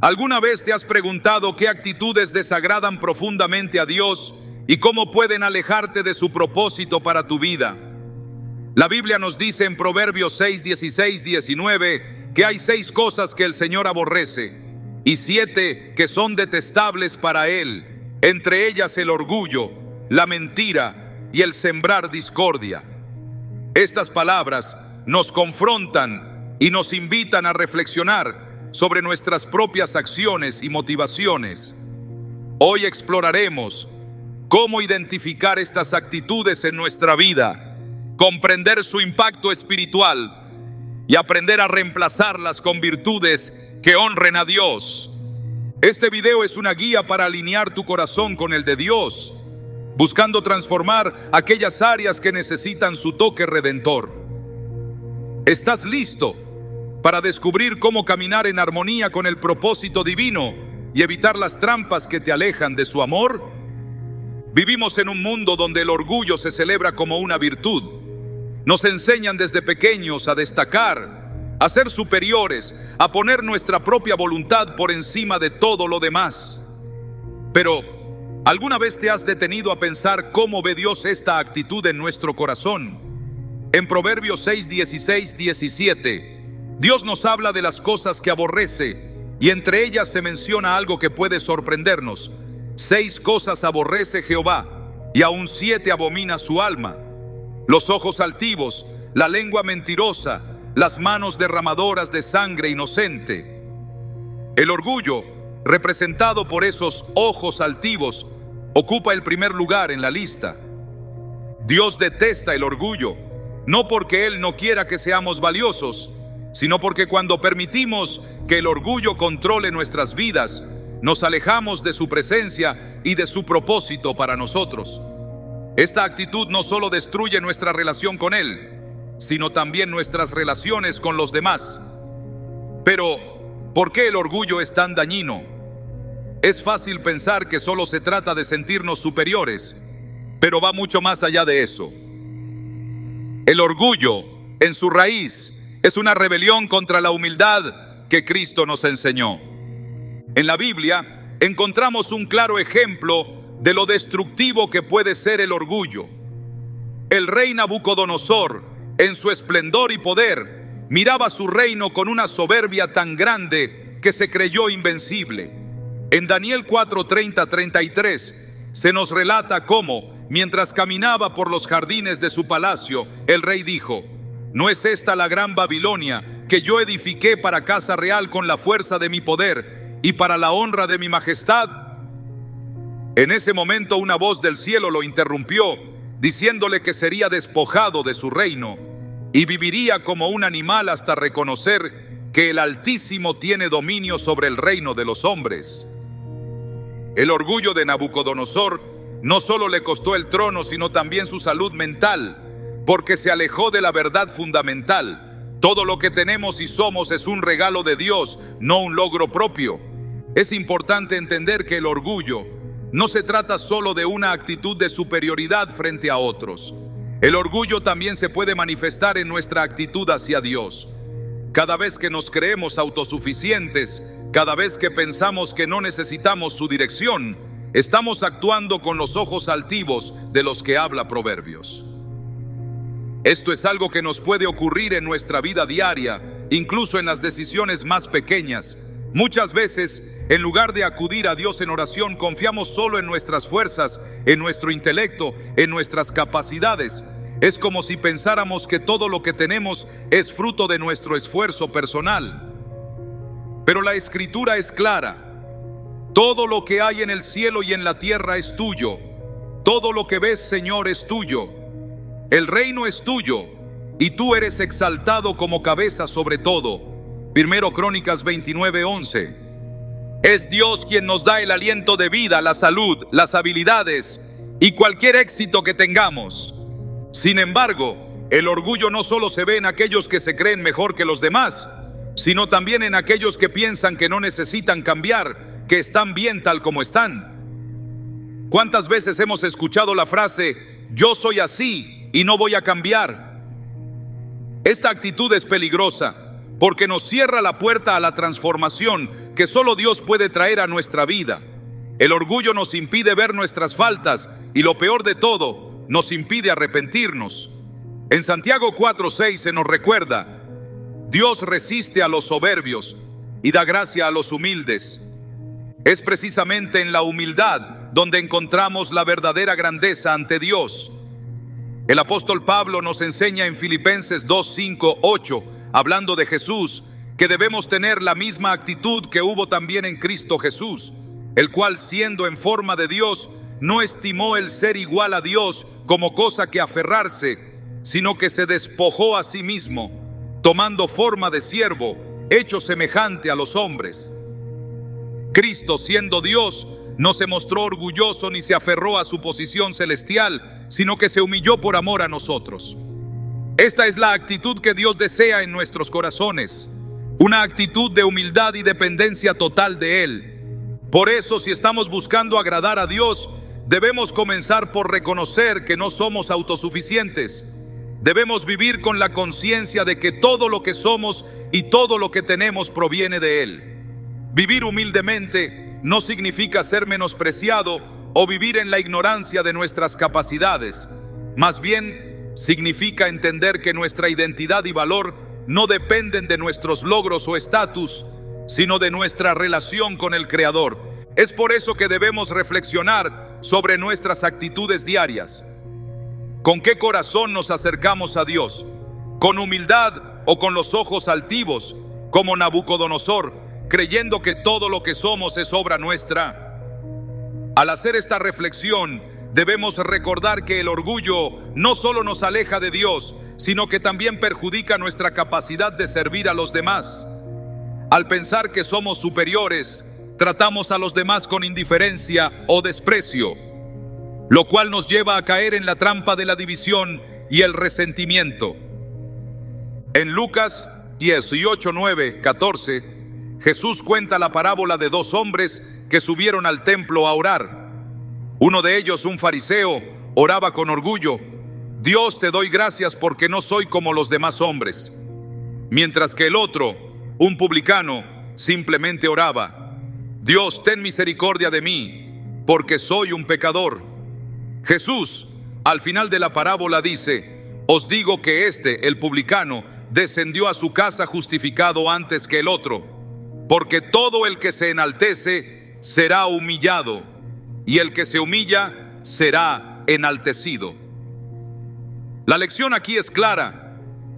¿Alguna vez te has preguntado qué actitudes desagradan profundamente a Dios y cómo pueden alejarte de su propósito para tu vida? La Biblia nos dice en Proverbios 6, 16, 19 que hay 6 cosas que el Señor aborrece y 7 que son detestables para Él, entre ellas el orgullo, la mentira y el sembrar discordia. Estas palabras nos confrontan y nos invitan a reflexionar sobre nuestras propias acciones y motivaciones. Hoy exploraremos cómo identificar estas actitudes en nuestra vida, comprender su impacto espiritual y aprender a reemplazarlas con virtudes que honren a Dios. Este video es una guía para alinear tu corazón con el de Dios, buscando transformar aquellas áreas que necesitan su toque redentor. ¿Estás listo para descubrir cómo caminar en armonía con el propósito divino y evitar las trampas que te alejan de su amor? Vivimos en un mundo donde el orgullo se celebra como una virtud. Nos enseñan desde pequeños a destacar, a ser superiores, a poner nuestra propia voluntad por encima de todo lo demás. Pero, ¿alguna vez te has detenido a pensar cómo ve Dios esta actitud en nuestro corazón? En Proverbios 6, 16, 17, Dios nos habla de las cosas que aborrece, y entre ellas se menciona algo que puede sorprendernos. 6 cosas aborrece Jehová, y aún 7 abomina su alma: los ojos altivos, la lengua mentirosa, las manos derramadoras de sangre inocente. El orgullo, representado por esos ojos altivos, ocupa el primer lugar en la lista. Dios detesta el orgullo, no porque Él no quiera que seamos valiosos, sino porque cuando permitimos que el orgullo controle nuestras vidas, nos alejamos de su presencia y de su propósito para nosotros. Esta actitud no solo destruye nuestra relación con Él, sino también nuestras relaciones con los demás. Pero, ¿por qué el orgullo es tan dañino? Es fácil pensar que solo se trata de sentirnos superiores, pero va mucho más allá de eso. El orgullo, en su raíz, es una rebelión contra la humildad que Cristo nos enseñó. En la Biblia encontramos un claro ejemplo de lo destructivo que puede ser el orgullo. El rey Nabucodonosor, en su esplendor y poder, miraba su reino con una soberbia tan grande que se creyó invencible. En Daniel 4, 30, 33 se nos relata cómo, mientras caminaba por los jardines de su palacio, el rey dijo: ¿no es esta la gran Babilonia que yo edifiqué para casa real con la fuerza de mi poder y para la honra de mi majestad? En ese momento una voz del cielo lo interrumpió, diciéndole que sería despojado de su reino y viviría como un animal hasta reconocer que el Altísimo tiene dominio sobre el reino de los hombres. El orgullo de Nabucodonosor no solo le costó el trono, sino también su salud mental, porque se alejó de la verdad fundamental. Todo lo que tenemos y somos es un regalo de Dios, no un logro propio. Es importante entender que el orgullo no se trata solo de una actitud de superioridad frente a otros. El orgullo también se puede manifestar en nuestra actitud hacia Dios. Cada vez que nos creemos autosuficientes, cada vez que pensamos que no necesitamos su dirección, estamos actuando con los ojos altivos de los que habla Proverbios. Esto es algo que nos puede ocurrir en nuestra vida diaria, incluso en las decisiones más pequeñas. Muchas veces, en lugar de acudir a Dios en oración, confiamos solo en nuestras fuerzas, en nuestro intelecto, en nuestras capacidades. Es como si pensáramos que todo lo que tenemos es fruto de nuestro esfuerzo personal. Pero la Escritura es clara: todo lo que hay en el cielo y en la tierra es tuyo. Todo lo que ves, Señor, es tuyo. El reino es tuyo, y tú eres exaltado como cabeza sobre todo. 1 Crónicas 29:11. Es Dios quien nos da el aliento de vida, la salud, las habilidades y cualquier éxito que tengamos. Sin embargo, el orgullo no solo se ve en aquellos que se creen mejor que los demás, sino también en aquellos que piensan que no necesitan cambiar, que están bien tal como están. ¿Cuántas veces hemos escuchado la frase: yo soy así y no voy a cambiar? Esta actitud es peligrosa porque nos cierra la puerta a la transformación que solo Dios puede traer a nuestra vida. El orgullo nos impide ver nuestras faltas y, lo peor de todo, nos impide arrepentirnos. En Santiago 4:6 se nos recuerda: Dios resiste a los soberbios y da gracia a los humildes. Es precisamente en la humildad donde encontramos la verdadera grandeza ante Dios. El apóstol Pablo nos enseña en Filipenses 2:5-8, hablando de Jesús, que debemos tener la misma actitud que hubo también en Cristo Jesús, el cual, siendo en forma de Dios, no estimó el ser igual a Dios como cosa que aferrarse, sino que se despojó a sí mismo, tomando forma de siervo, hecho semejante a los hombres. Cristo, siendo Dios, no se mostró orgulloso ni se aferró a su posición celestial, sino que se humilló por amor a nosotros. Esta es la actitud que Dios desea en nuestros corazones, una actitud de humildad y dependencia total de Él. Por eso, si estamos buscando agradar a Dios, debemos comenzar por reconocer que no somos autosuficientes. Debemos vivir con la conciencia de que todo lo que somos y todo lo que tenemos proviene de Él. Vivir humildemente no significa ser menospreciado o vivir en la ignorancia de nuestras capacidades. Más bien, significa entender que nuestra identidad y valor no dependen de nuestros logros o estatus, sino de nuestra relación con el Creador. Es por eso que debemos reflexionar sobre nuestras actitudes diarias. ¿Con qué corazón nos acercamos a Dios? ¿Con humildad o con los ojos altivos, como Nabucodonosor, creyendo que todo lo que somos es obra nuestra? Al hacer esta reflexión, debemos recordar que el orgullo no solo nos aleja de Dios, sino que también perjudica nuestra capacidad de servir a los demás. Al pensar que somos superiores, tratamos a los demás con indiferencia o desprecio, lo cual nos lleva a caer en la trampa de la división y el resentimiento. En Lucas 18, 9, 14, Jesús cuenta la parábola de dos hombres que subieron al templo a orar. Uno de ellos, un fariseo, oraba con orgullo: Dios, te doy gracias porque no soy como los demás hombres. Mientras que el otro, un publicano, simplemente oraba: Dios, ten misericordia de mí, porque soy un pecador. Jesús, al final de la parábola, dice: os digo que el publicano, descendió a su casa justificado antes que el otro, porque todo el que se enaltece será humillado, y el que se humilla será enaltecido. La lección aquí es clara: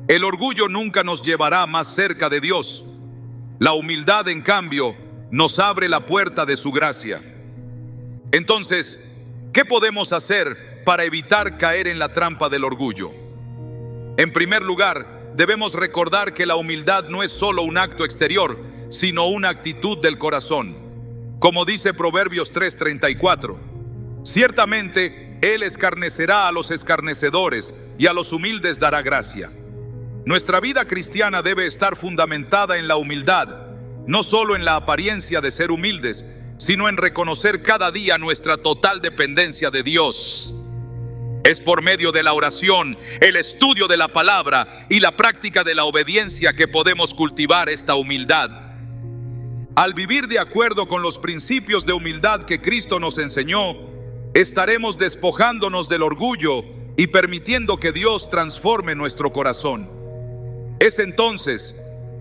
el orgullo nunca nos llevará más cerca de Dios. La humildad, en cambio, nos abre la puerta de su gracia. Entonces, ¿qué podemos hacer para evitar caer en la trampa del orgullo? En primer lugar, debemos recordar que la humildad no es solo un acto exterior, sino una actitud del corazón. Como dice Proverbios 3:34, ciertamente Él escarnecerá a los escarnecedores y a los humildes dará gracia. Nuestra vida cristiana debe estar fundamentada en la humildad, no solo en la apariencia de ser humildes, sino en reconocer cada día nuestra total dependencia de Dios. Es por medio de la oración, el estudio de la palabra y la práctica de la obediencia que podemos cultivar esta humildad. Al vivir de acuerdo con los principios de humildad que Cristo nos enseñó, estaremos despojándonos del orgullo y permitiendo que Dios transforme nuestro corazón. Es entonces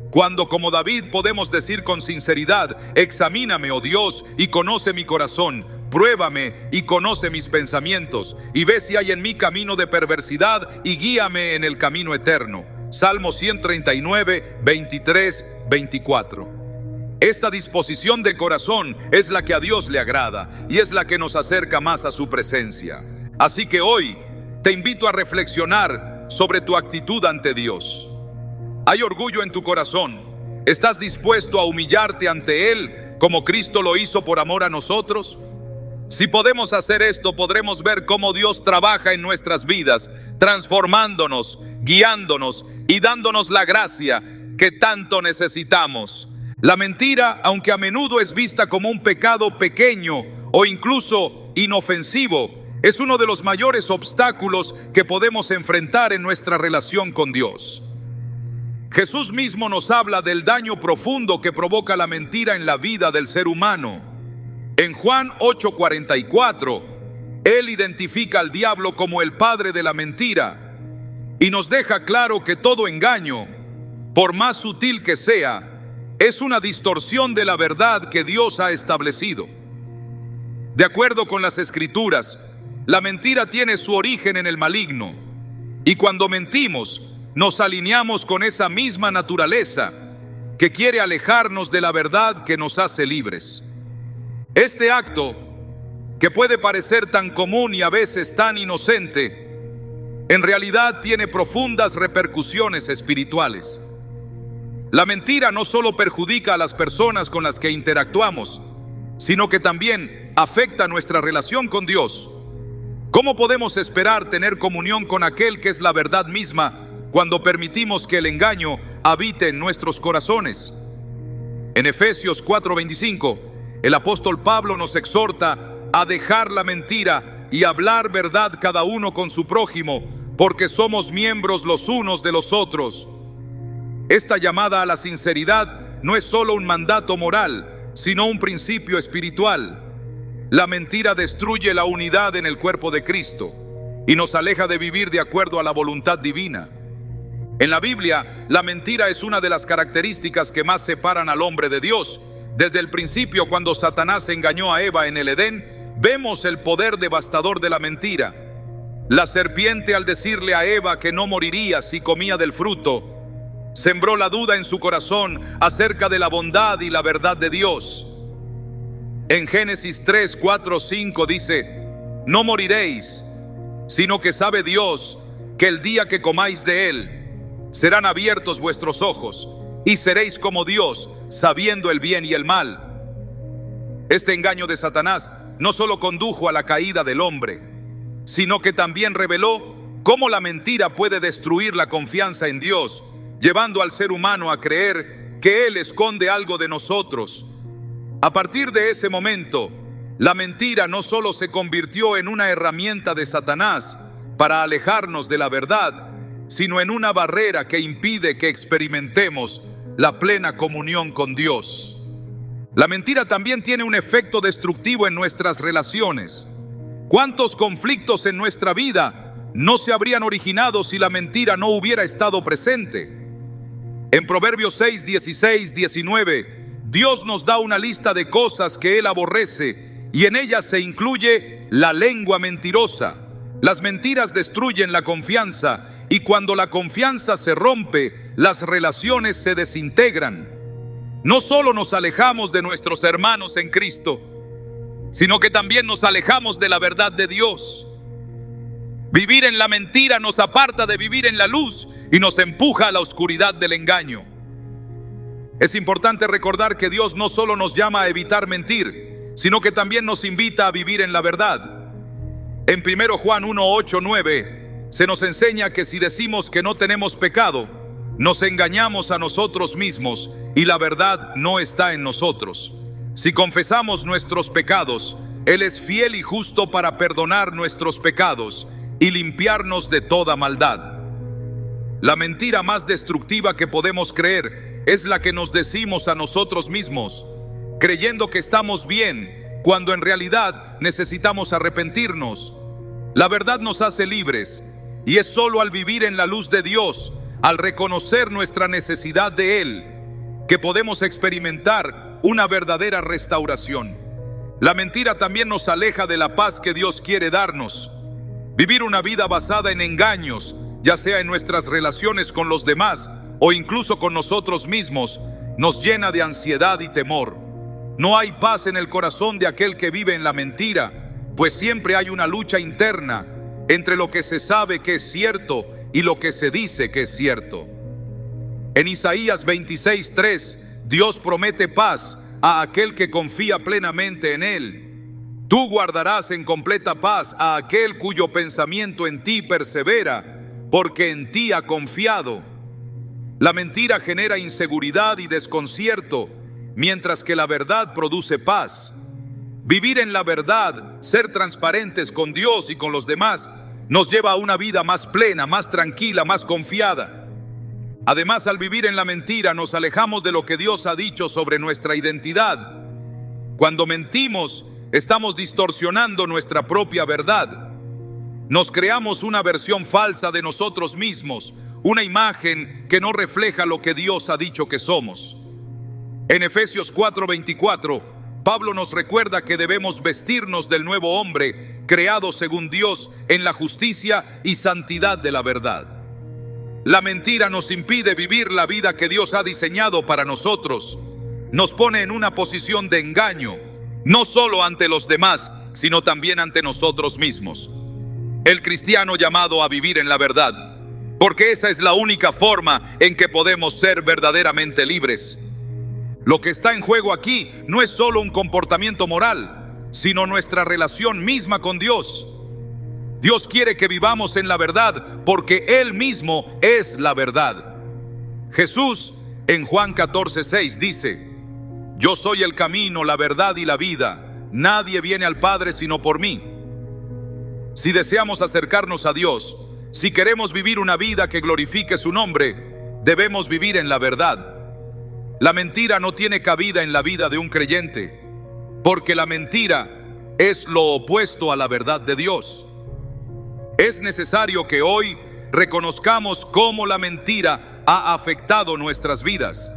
cuando, como David, podemos decir con sinceridad: examíname, oh Dios, y conoce mi corazón, pruébame y conoce mis pensamientos, y ve si hay en mí camino de perversidad, y guíame en el camino eterno. Salmo 139, 23, 24. Esta disposición de corazón es la que a Dios le agrada y es la que nos acerca más a su presencia. Así que hoy te invito a reflexionar sobre tu actitud ante Dios. ¿Hay orgullo en tu corazón? ¿Estás dispuesto a humillarte ante Él como Cristo lo hizo por amor a nosotros? Si podemos hacer esto, podremos ver cómo Dios trabaja en nuestras vidas, transformándonos, guiándonos y dándonos la gracia que tanto necesitamos. La mentira, aunque a menudo es vista como un pecado pequeño o incluso inofensivo, es uno de los mayores obstáculos que podemos enfrentar en nuestra relación con Dios. Jesús mismo nos habla del daño profundo que provoca la mentira en la vida del ser humano. En Juan 8:44, Él identifica al diablo como el padre de la mentira y nos deja claro que todo engaño, por más sutil que sea, es una distorsión de la verdad que Dios ha establecido. De acuerdo con las Escrituras, la mentira tiene su origen en el maligno, y cuando mentimos, nos alineamos con esa misma naturaleza que quiere alejarnos de la verdad que nos hace libres. Este acto, que puede parecer tan común y a veces tan inocente, en realidad tiene profundas repercusiones espirituales. La mentira no solo perjudica a las personas con las que interactuamos, sino que también afecta nuestra relación con Dios. ¿Cómo podemos esperar tener comunión con aquel que es la verdad misma cuando permitimos que el engaño habite en nuestros corazones? En Efesios 4:25, el apóstol Pablo nos exhorta a dejar la mentira y hablar verdad cada uno con su prójimo, porque somos miembros los unos de los otros. Esta llamada a la sinceridad no es solo un mandato moral, sino un principio espiritual. La mentira destruye la unidad en el cuerpo de Cristo y nos aleja de vivir de acuerdo a la voluntad divina. En la Biblia, la mentira es una de las características que más separan al hombre de Dios. Desde el principio, cuando Satanás engañó a Eva en el Edén, vemos el poder devastador de la mentira. La serpiente, al decirle a Eva que no moriría si comía del fruto, sembró la duda en su corazón acerca de la bondad y la verdad de Dios. En Génesis 3, 4, 5 dice: no moriréis, sino que sabe Dios que el día que comáis de él, serán abiertos vuestros ojos, y seréis como Dios, sabiendo el bien y el mal. Este engaño de Satanás no solo condujo a la caída del hombre, sino que también reveló cómo la mentira puede destruir la confianza en Dios, llevando al ser humano a creer que Él esconde algo de nosotros. A partir de ese momento, la mentira no solo se convirtió en una herramienta de Satanás para alejarnos de la verdad, sino en una barrera que impide que experimentemos la plena comunión con Dios. La mentira también tiene un efecto destructivo en nuestras relaciones. ¿Cuántos conflictos en nuestra vida no se habrían originado si la mentira no hubiera estado presente? En Proverbios 6, 16, 19, Dios nos da una lista de cosas que Él aborrece, y en ellas se incluye la lengua mentirosa. Las mentiras destruyen la confianza, y cuando la confianza se rompe, las relaciones se desintegran. No solo nos alejamos de nuestros hermanos en Cristo, sino que también nos alejamos de la verdad de Dios. Vivir en la mentira nos aparta de vivir en la luz y nos empuja a la oscuridad del engaño. Es importante recordar que Dios no solo nos llama a evitar mentir, sino que también nos invita a vivir en la verdad. En 1 Juan 1, 8, 9, se nos enseña que si decimos que no tenemos pecado, nos engañamos a nosotros mismos y la verdad no está en nosotros. Si confesamos nuestros pecados, Él es fiel y justo para perdonar nuestros pecados y limpiarnos de toda maldad. La mentira más destructiva que podemos creer es la que nos decimos a nosotros mismos, creyendo que estamos bien, cuando en realidad necesitamos arrepentirnos. La verdad nos hace libres, y es solo al vivir en la luz de Dios, al reconocer nuestra necesidad de Él, que podemos experimentar una verdadera restauración. La mentira también nos aleja de la paz que Dios quiere darnos. Vivir una vida basada en engaños, ya sea en nuestras relaciones con los demás o incluso con nosotros mismos, nos llena de ansiedad y temor. No hay paz en el corazón de aquel que vive en la mentira, pues siempre hay una lucha interna entre lo que se sabe que es cierto y lo que se dice que es cierto. En Isaías 26:3, Dios promete paz a aquel que confía plenamente en Él. Tú guardarás en completa paz a aquel cuyo pensamiento en ti persevera, porque en ti ha confiado. La mentira genera inseguridad y desconcierto, mientras que la verdad produce paz. Vivir en la verdad, ser transparentes con Dios y con los demás, nos lleva a una vida más plena, más tranquila, más confiada. Además, al vivir en la mentira, nos alejamos de lo que Dios ha dicho sobre nuestra identidad. Cuando mentimos, estamos distorsionando nuestra propia verdad. Nos creamos una versión falsa de nosotros mismos, una imagen que no refleja lo que Dios ha dicho que somos. En Efesios 4:24, Pablo nos recuerda que debemos vestirnos del nuevo hombre, creado según Dios en la justicia y santidad de la verdad. La mentira nos impide vivir la vida que Dios ha diseñado para nosotros. Nos pone en una posición de engaño, no solo ante los demás, sino también ante nosotros mismos. El cristiano llamado a vivir en la verdad, porque esa es la única forma en que podemos ser verdaderamente libres. Lo que está en juego aquí no es solo un comportamiento moral, sino nuestra relación misma con Dios. Dios quiere que vivamos en la verdad porque Él mismo es la verdad. Jesús en Juan 14:6 dice: Yo soy el camino, la verdad y la vida. Nadie viene al Padre sino por mí. Si deseamos acercarnos a Dios, si queremos vivir una vida que glorifique su nombre, debemos vivir en la verdad. La mentira no tiene cabida en la vida de un creyente, porque la mentira es lo opuesto a la verdad de Dios. Es necesario que hoy reconozcamos cómo la mentira ha afectado nuestras vidas.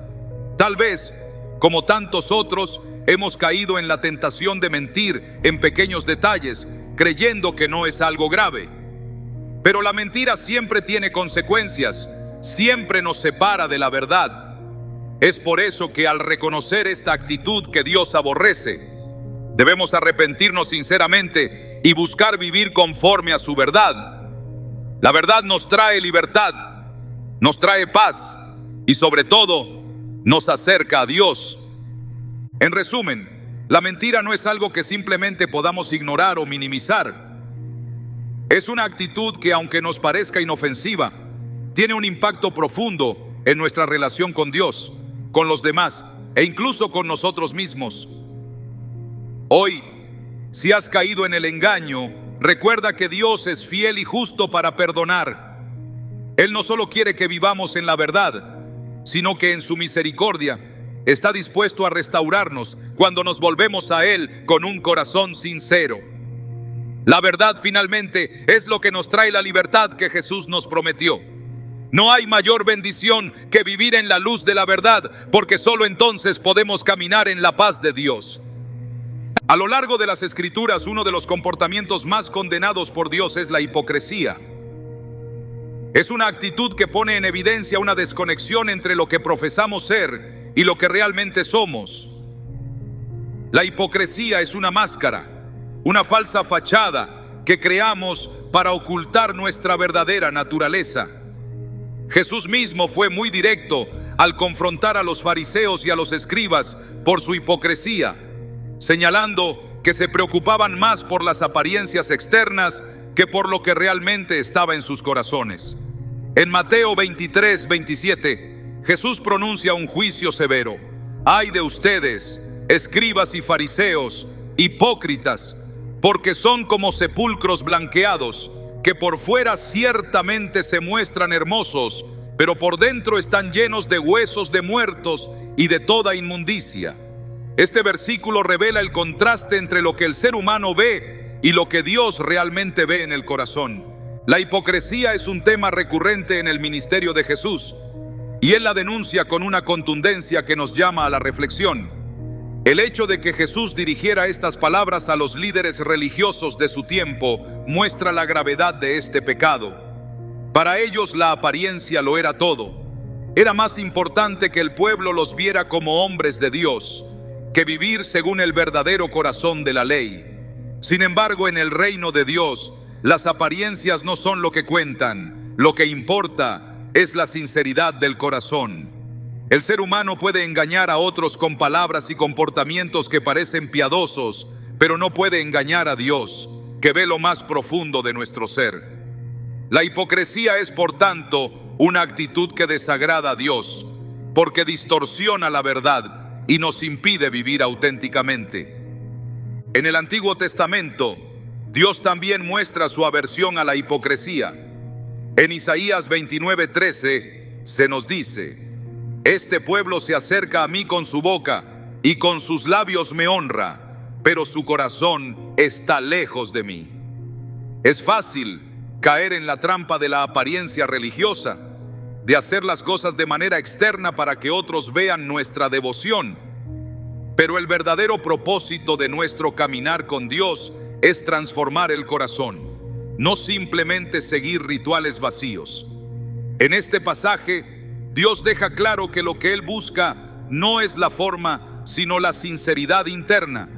Tal vez, como tantos otros, hemos caído en la tentación de mentir en pequeños detalles, creyendo que no es algo grave. Pero la mentira siempre tiene consecuencias, siempre nos separa de la verdad. Es por eso que al reconocer esta actitud que Dios aborrece, debemos arrepentirnos sinceramente y buscar vivir conforme a su verdad. La verdad nos trae libertad, nos trae paz y sobre todo nos acerca a Dios. En resumen, la mentira no es algo que simplemente podamos ignorar o minimizar. Es una actitud que, aunque nos parezca inofensiva, tiene un impacto profundo en nuestra relación con Dios, con los demás e incluso con nosotros mismos. Hoy, si has caído en el engaño, recuerda que Dios es fiel y justo para perdonar. Él no solo quiere que vivamos en la verdad, sino que en su misericordia está dispuesto a restaurarnos cuando nos volvemos a Él con un corazón sincero. La verdad finalmente es lo que nos trae la libertad que Jesús nos prometió. No hay mayor bendición que vivir en la luz de la verdad, porque solo entonces podemos caminar en la paz de Dios. A lo largo de las Escrituras, uno de los comportamientos más condenados por Dios es la hipocresía. Es una actitud que pone en evidencia una desconexión entre lo que profesamos ser y lo que realmente somos. La hipocresía es una máscara, una falsa fachada que creamos para ocultar nuestra verdadera naturaleza. Jesús mismo fue muy directo al confrontar a los fariseos y a los escribas por su hipocresía, señalando que se preocupaban más por las apariencias externas que por lo que realmente estaba en sus corazones. En Mateo 23:27, Jesús pronuncia un juicio severo. Ay de ustedes, escribas y fariseos, hipócritas, porque son como sepulcros blanqueados, que por fuera ciertamente se muestran hermosos, pero por dentro están llenos de huesos de muertos y de toda inmundicia. Este versículo revela el contraste entre lo que el ser humano ve y lo que Dios realmente ve en el corazón. La hipocresía es un tema recurrente en el ministerio de Jesús, y Él la denuncia con una contundencia que nos llama a la reflexión. El hecho de que Jesús dirigiera estas palabras a los líderes religiosos de su tiempo muestra la gravedad de este pecado. Para ellos la apariencia lo era todo. Era más importante que el pueblo los viera como hombres de Dios, que vivir según el verdadero corazón de la ley. Sin embargo, en el reino de Dios, las apariencias no son lo que cuentan. Lo que importa es la sinceridad del corazón. El ser humano puede engañar a otros con palabras y comportamientos que parecen piadosos, pero no puede engañar a Dios, que ve lo más profundo de nuestro ser. La hipocresía es, por tanto, una actitud que desagrada a Dios, porque distorsiona la verdad y nos impide vivir auténticamente. En el Antiguo Testamento, Dios también muestra su aversión a la hipocresía. En Isaías 29:13, se nos dice: este pueblo se acerca a mí con su boca y con sus labios me honra, pero su corazón está lejos de mí. Es fácil caer en la trampa de la apariencia religiosa, de hacer las cosas de manera externa para que otros vean nuestra devoción. Pero el verdadero propósito de nuestro caminar con Dios es transformar el corazón, no simplemente seguir rituales vacíos. En este pasaje, Dios deja claro que lo que Él busca no es la forma, sino la sinceridad interna.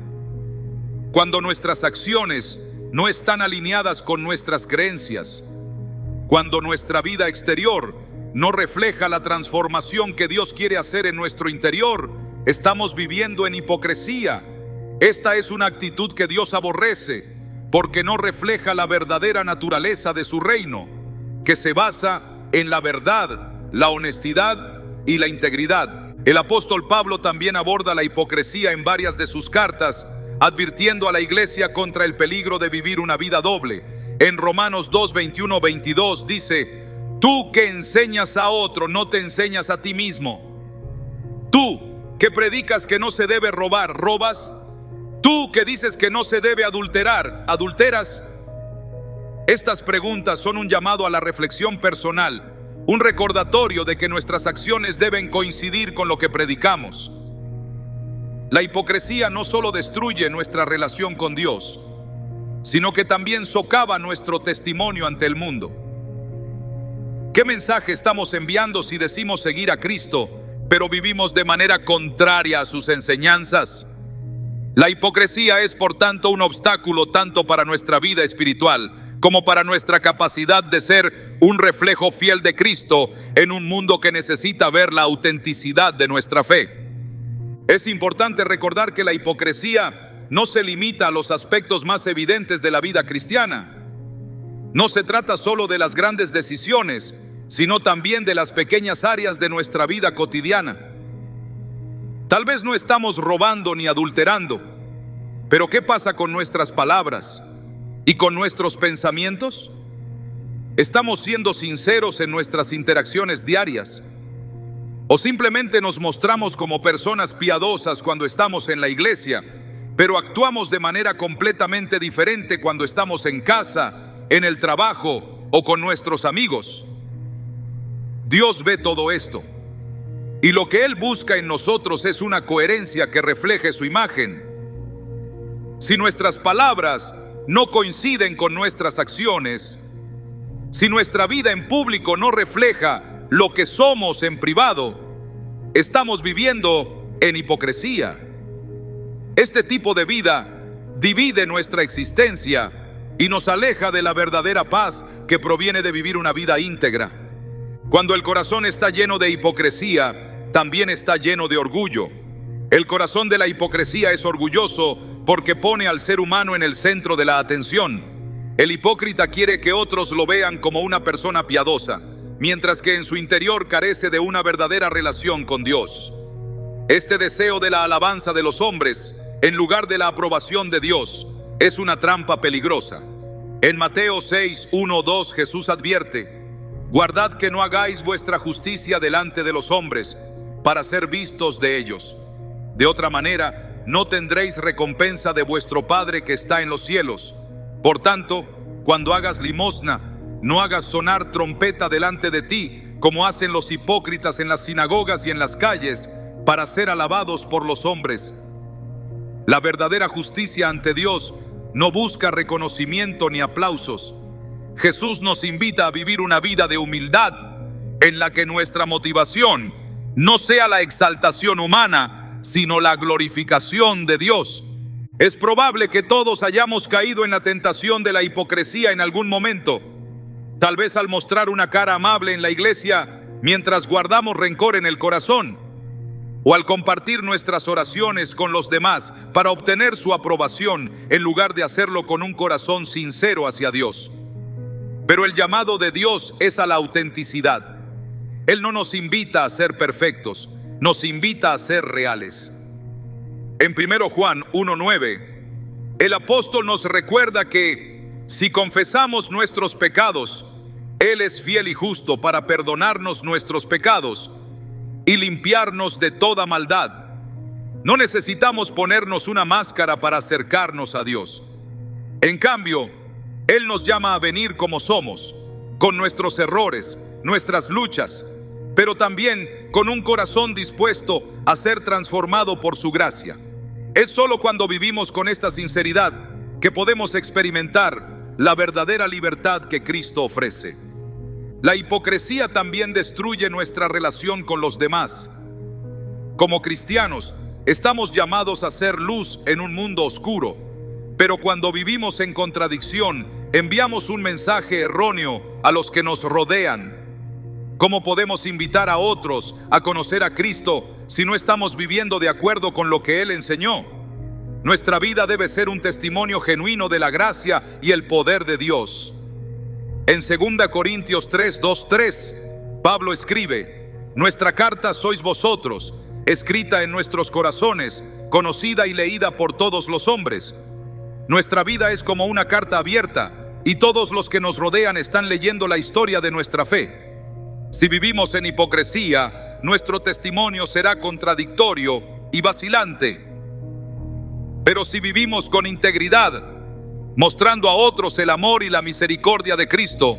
Cuando nuestras acciones no están alineadas con nuestras creencias, cuando nuestra vida exterior no refleja la transformación que Dios quiere hacer en nuestro interior, estamos viviendo en hipocresía. Esta es una actitud que Dios aborrece, porque no refleja la verdadera naturaleza de su reino, que se basa en la verdad, la honestidad y la integridad. El apóstol Pablo también aborda la hipocresía en varias de sus cartas, advirtiendo a la iglesia contra el peligro de vivir una vida doble. En Romanos 2, 21, 22 dice: tú que enseñas a otro, no te enseñas a ti mismo. Tú que predicas que no se debe robar, ¿robas? Tú que dices que no se debe adulterar, ¿adulteras? Estas preguntas son un llamado a la reflexión personal, un recordatorio de que nuestras acciones deben coincidir con lo que predicamos. La hipocresía no solo destruye nuestra relación con Dios, sino que también socava nuestro testimonio ante el mundo. ¿Qué mensaje estamos enviando si decimos seguir a Cristo, pero vivimos de manera contraria a sus enseñanzas? La hipocresía es, por tanto, un obstáculo tanto para nuestra vida espiritual como para nuestra capacidad de ser un reflejo fiel de Cristo en un mundo que necesita ver la autenticidad de nuestra fe. Es importante recordar que la hipocresía no se limita a los aspectos más evidentes de la vida cristiana. No se trata solo de las grandes decisiones, sino también de las pequeñas áreas de nuestra vida cotidiana. Tal vez no estamos robando ni adulterando, pero ¿qué pasa con nuestras palabras y con nuestros pensamientos? ¿Estamos siendo sinceros en nuestras interacciones diarias? ¿O simplemente nos mostramos como personas piadosas cuando estamos en la iglesia, pero actuamos de manera completamente diferente cuando estamos en casa, en el trabajo o con nuestros amigos? Dios ve todo esto, y lo que Él busca en nosotros es una coherencia que refleje su imagen. Si nuestras palabras no coinciden con nuestras acciones, si nuestra vida en público no refleja lo que somos en privado, estamos viviendo en hipocresía. Este tipo de vida divide nuestra existencia y nos aleja de la verdadera paz que proviene de vivir una vida íntegra. Cuando el corazón está lleno de hipocresía, también está lleno de orgullo. El corazón de la hipocresía es orgulloso porque pone al ser humano en el centro de la atención. El hipócrita quiere que otros lo vean como una persona piadosa, mientras que en su interior carece de una verdadera relación con Dios. Este deseo de la alabanza de los hombres, en lugar de la aprobación de Dios, es una trampa peligrosa. En Mateo 6, 1, 2, Jesús advierte: guardad que no hagáis vuestra justicia delante de los hombres, para ser vistos de ellos. De otra manera, no tendréis recompensa de vuestro Padre que está en los cielos. Por tanto, cuando hagas limosna, no hagas sonar trompeta delante de ti, como hacen los hipócritas en las sinagogas y en las calles, para ser alabados por los hombres. La verdadera justicia ante Dios no busca reconocimiento ni aplausos. Jesús nos invita a vivir una vida de humildad, en la que nuestra motivación no sea la exaltación humana, sino la glorificación de Dios. Es probable que todos hayamos caído en la tentación de la hipocresía en algún momento. Tal vez al mostrar una cara amable en la iglesia mientras guardamos rencor en el corazón, o al compartir nuestras oraciones con los demás para obtener su aprobación en lugar de hacerlo con un corazón sincero hacia Dios. Pero el llamado de Dios es a la autenticidad. Él no nos invita a ser perfectos, nos invita a ser reales. En 1 Juan 1:9, el apóstol nos recuerda que si confesamos nuestros pecados, Él es fiel y justo para perdonarnos nuestros pecados y limpiarnos de toda maldad. No necesitamos ponernos una máscara para acercarnos a Dios. En cambio, Él nos llama a venir como somos, con nuestros errores, nuestras luchas, pero también con un corazón dispuesto a ser transformado por su gracia. Es solo cuando vivimos con esta sinceridad que podemos experimentar la verdadera libertad que Cristo ofrece. La hipocresía también destruye nuestra relación con los demás. Como cristianos, estamos llamados a ser luz en un mundo oscuro, pero cuando vivimos en contradicción, enviamos un mensaje erróneo a los que nos rodean. ¿Cómo podemos invitar a otros a conocer a Cristo si no estamos viviendo de acuerdo con lo que Él enseñó? Nuestra vida debe ser un testimonio genuino de la gracia y el poder de Dios. En 2 Corintios 3, 2, 3, Pablo escribe: nuestra carta sois vosotros, escrita en nuestros corazones, conocida y leída por todos los hombres. Nuestra vida es como una carta abierta, y todos los que nos rodean están leyendo la historia de nuestra fe. Si vivimos en hipocresía, nuestro testimonio será contradictorio y vacilante. Pero si vivimos con integridad, mostrando a otros el amor y la misericordia de Cristo,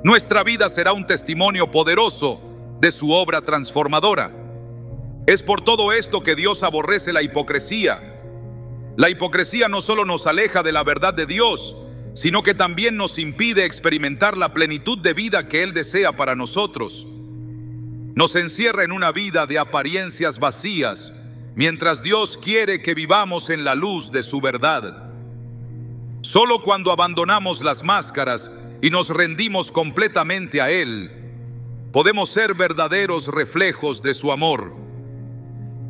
nuestra vida será un testimonio poderoso de su obra transformadora. Es por todo esto que Dios aborrece la hipocresía. La hipocresía no solo nos aleja de la verdad de Dios, sino que también nos impide experimentar la plenitud de vida que Él desea para nosotros. Nos encierra en una vida de apariencias vacías, mientras Dios quiere que vivamos en la luz de su verdad. Solo cuando abandonamos las máscaras y nos rendimos completamente a Él, podemos ser verdaderos reflejos de su amor.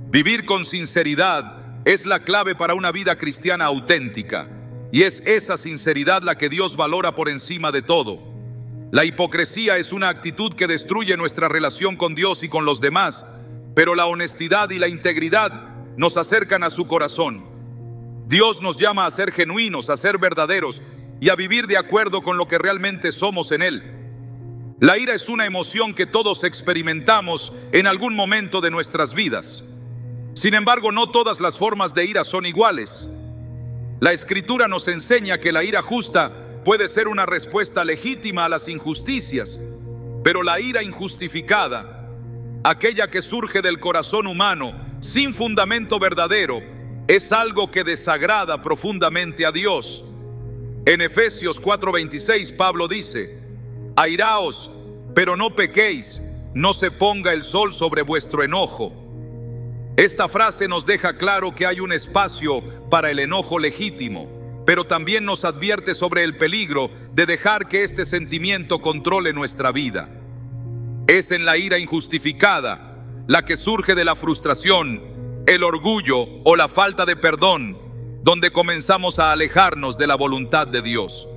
Vivir con sinceridad es la clave para una vida cristiana auténtica, y es esa sinceridad la que Dios valora por encima de todo. La hipocresía es una actitud que destruye nuestra relación con Dios y con los demás, pero la honestidad y la integridad nos acercan a su corazón. Dios nos llama a ser genuinos, a ser verdaderos y a vivir de acuerdo con lo que realmente somos en Él. La ira es una emoción que todos experimentamos en algún momento de nuestras vidas. Sin embargo, no todas las formas de ira son iguales. La Escritura nos enseña que la ira justa puede ser una respuesta legítima a las injusticias, pero la ira injustificada, aquella que surge del corazón humano sin fundamento verdadero, es algo que desagrada profundamente a Dios. En Efesios 4:26 Pablo dice: airaos, pero no pequéis, no se ponga el sol sobre vuestro enojo. Esta frase nos deja claro que hay un espacio para el enojo legítimo, pero también nos advierte sobre el peligro de dejar que este sentimiento controle nuestra vida. Es en la ira injustificada, la que surge de la frustración, el orgullo o la falta de perdón, donde comenzamos a alejarnos de la voluntad de Dios.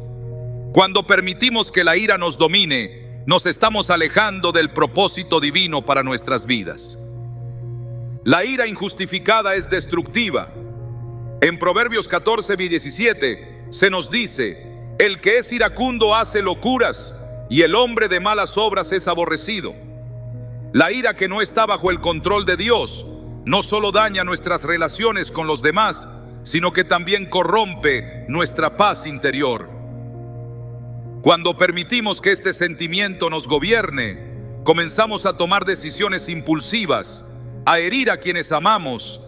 Cuando permitimos que la ira nos domine, nos estamos alejando del propósito divino para nuestras vidas. La ira injustificada es destructiva. En Proverbios 14:17 se nos dice: el que es iracundo hace locuras, y el hombre de malas obras es aborrecido. La ira que no está bajo el control de Dios no solo daña nuestras relaciones con los demás, sino que también corrompe nuestra paz interior. Cuando permitimos que este sentimiento nos gobierne, comenzamos a tomar decisiones impulsivas, a herir a quienes amamos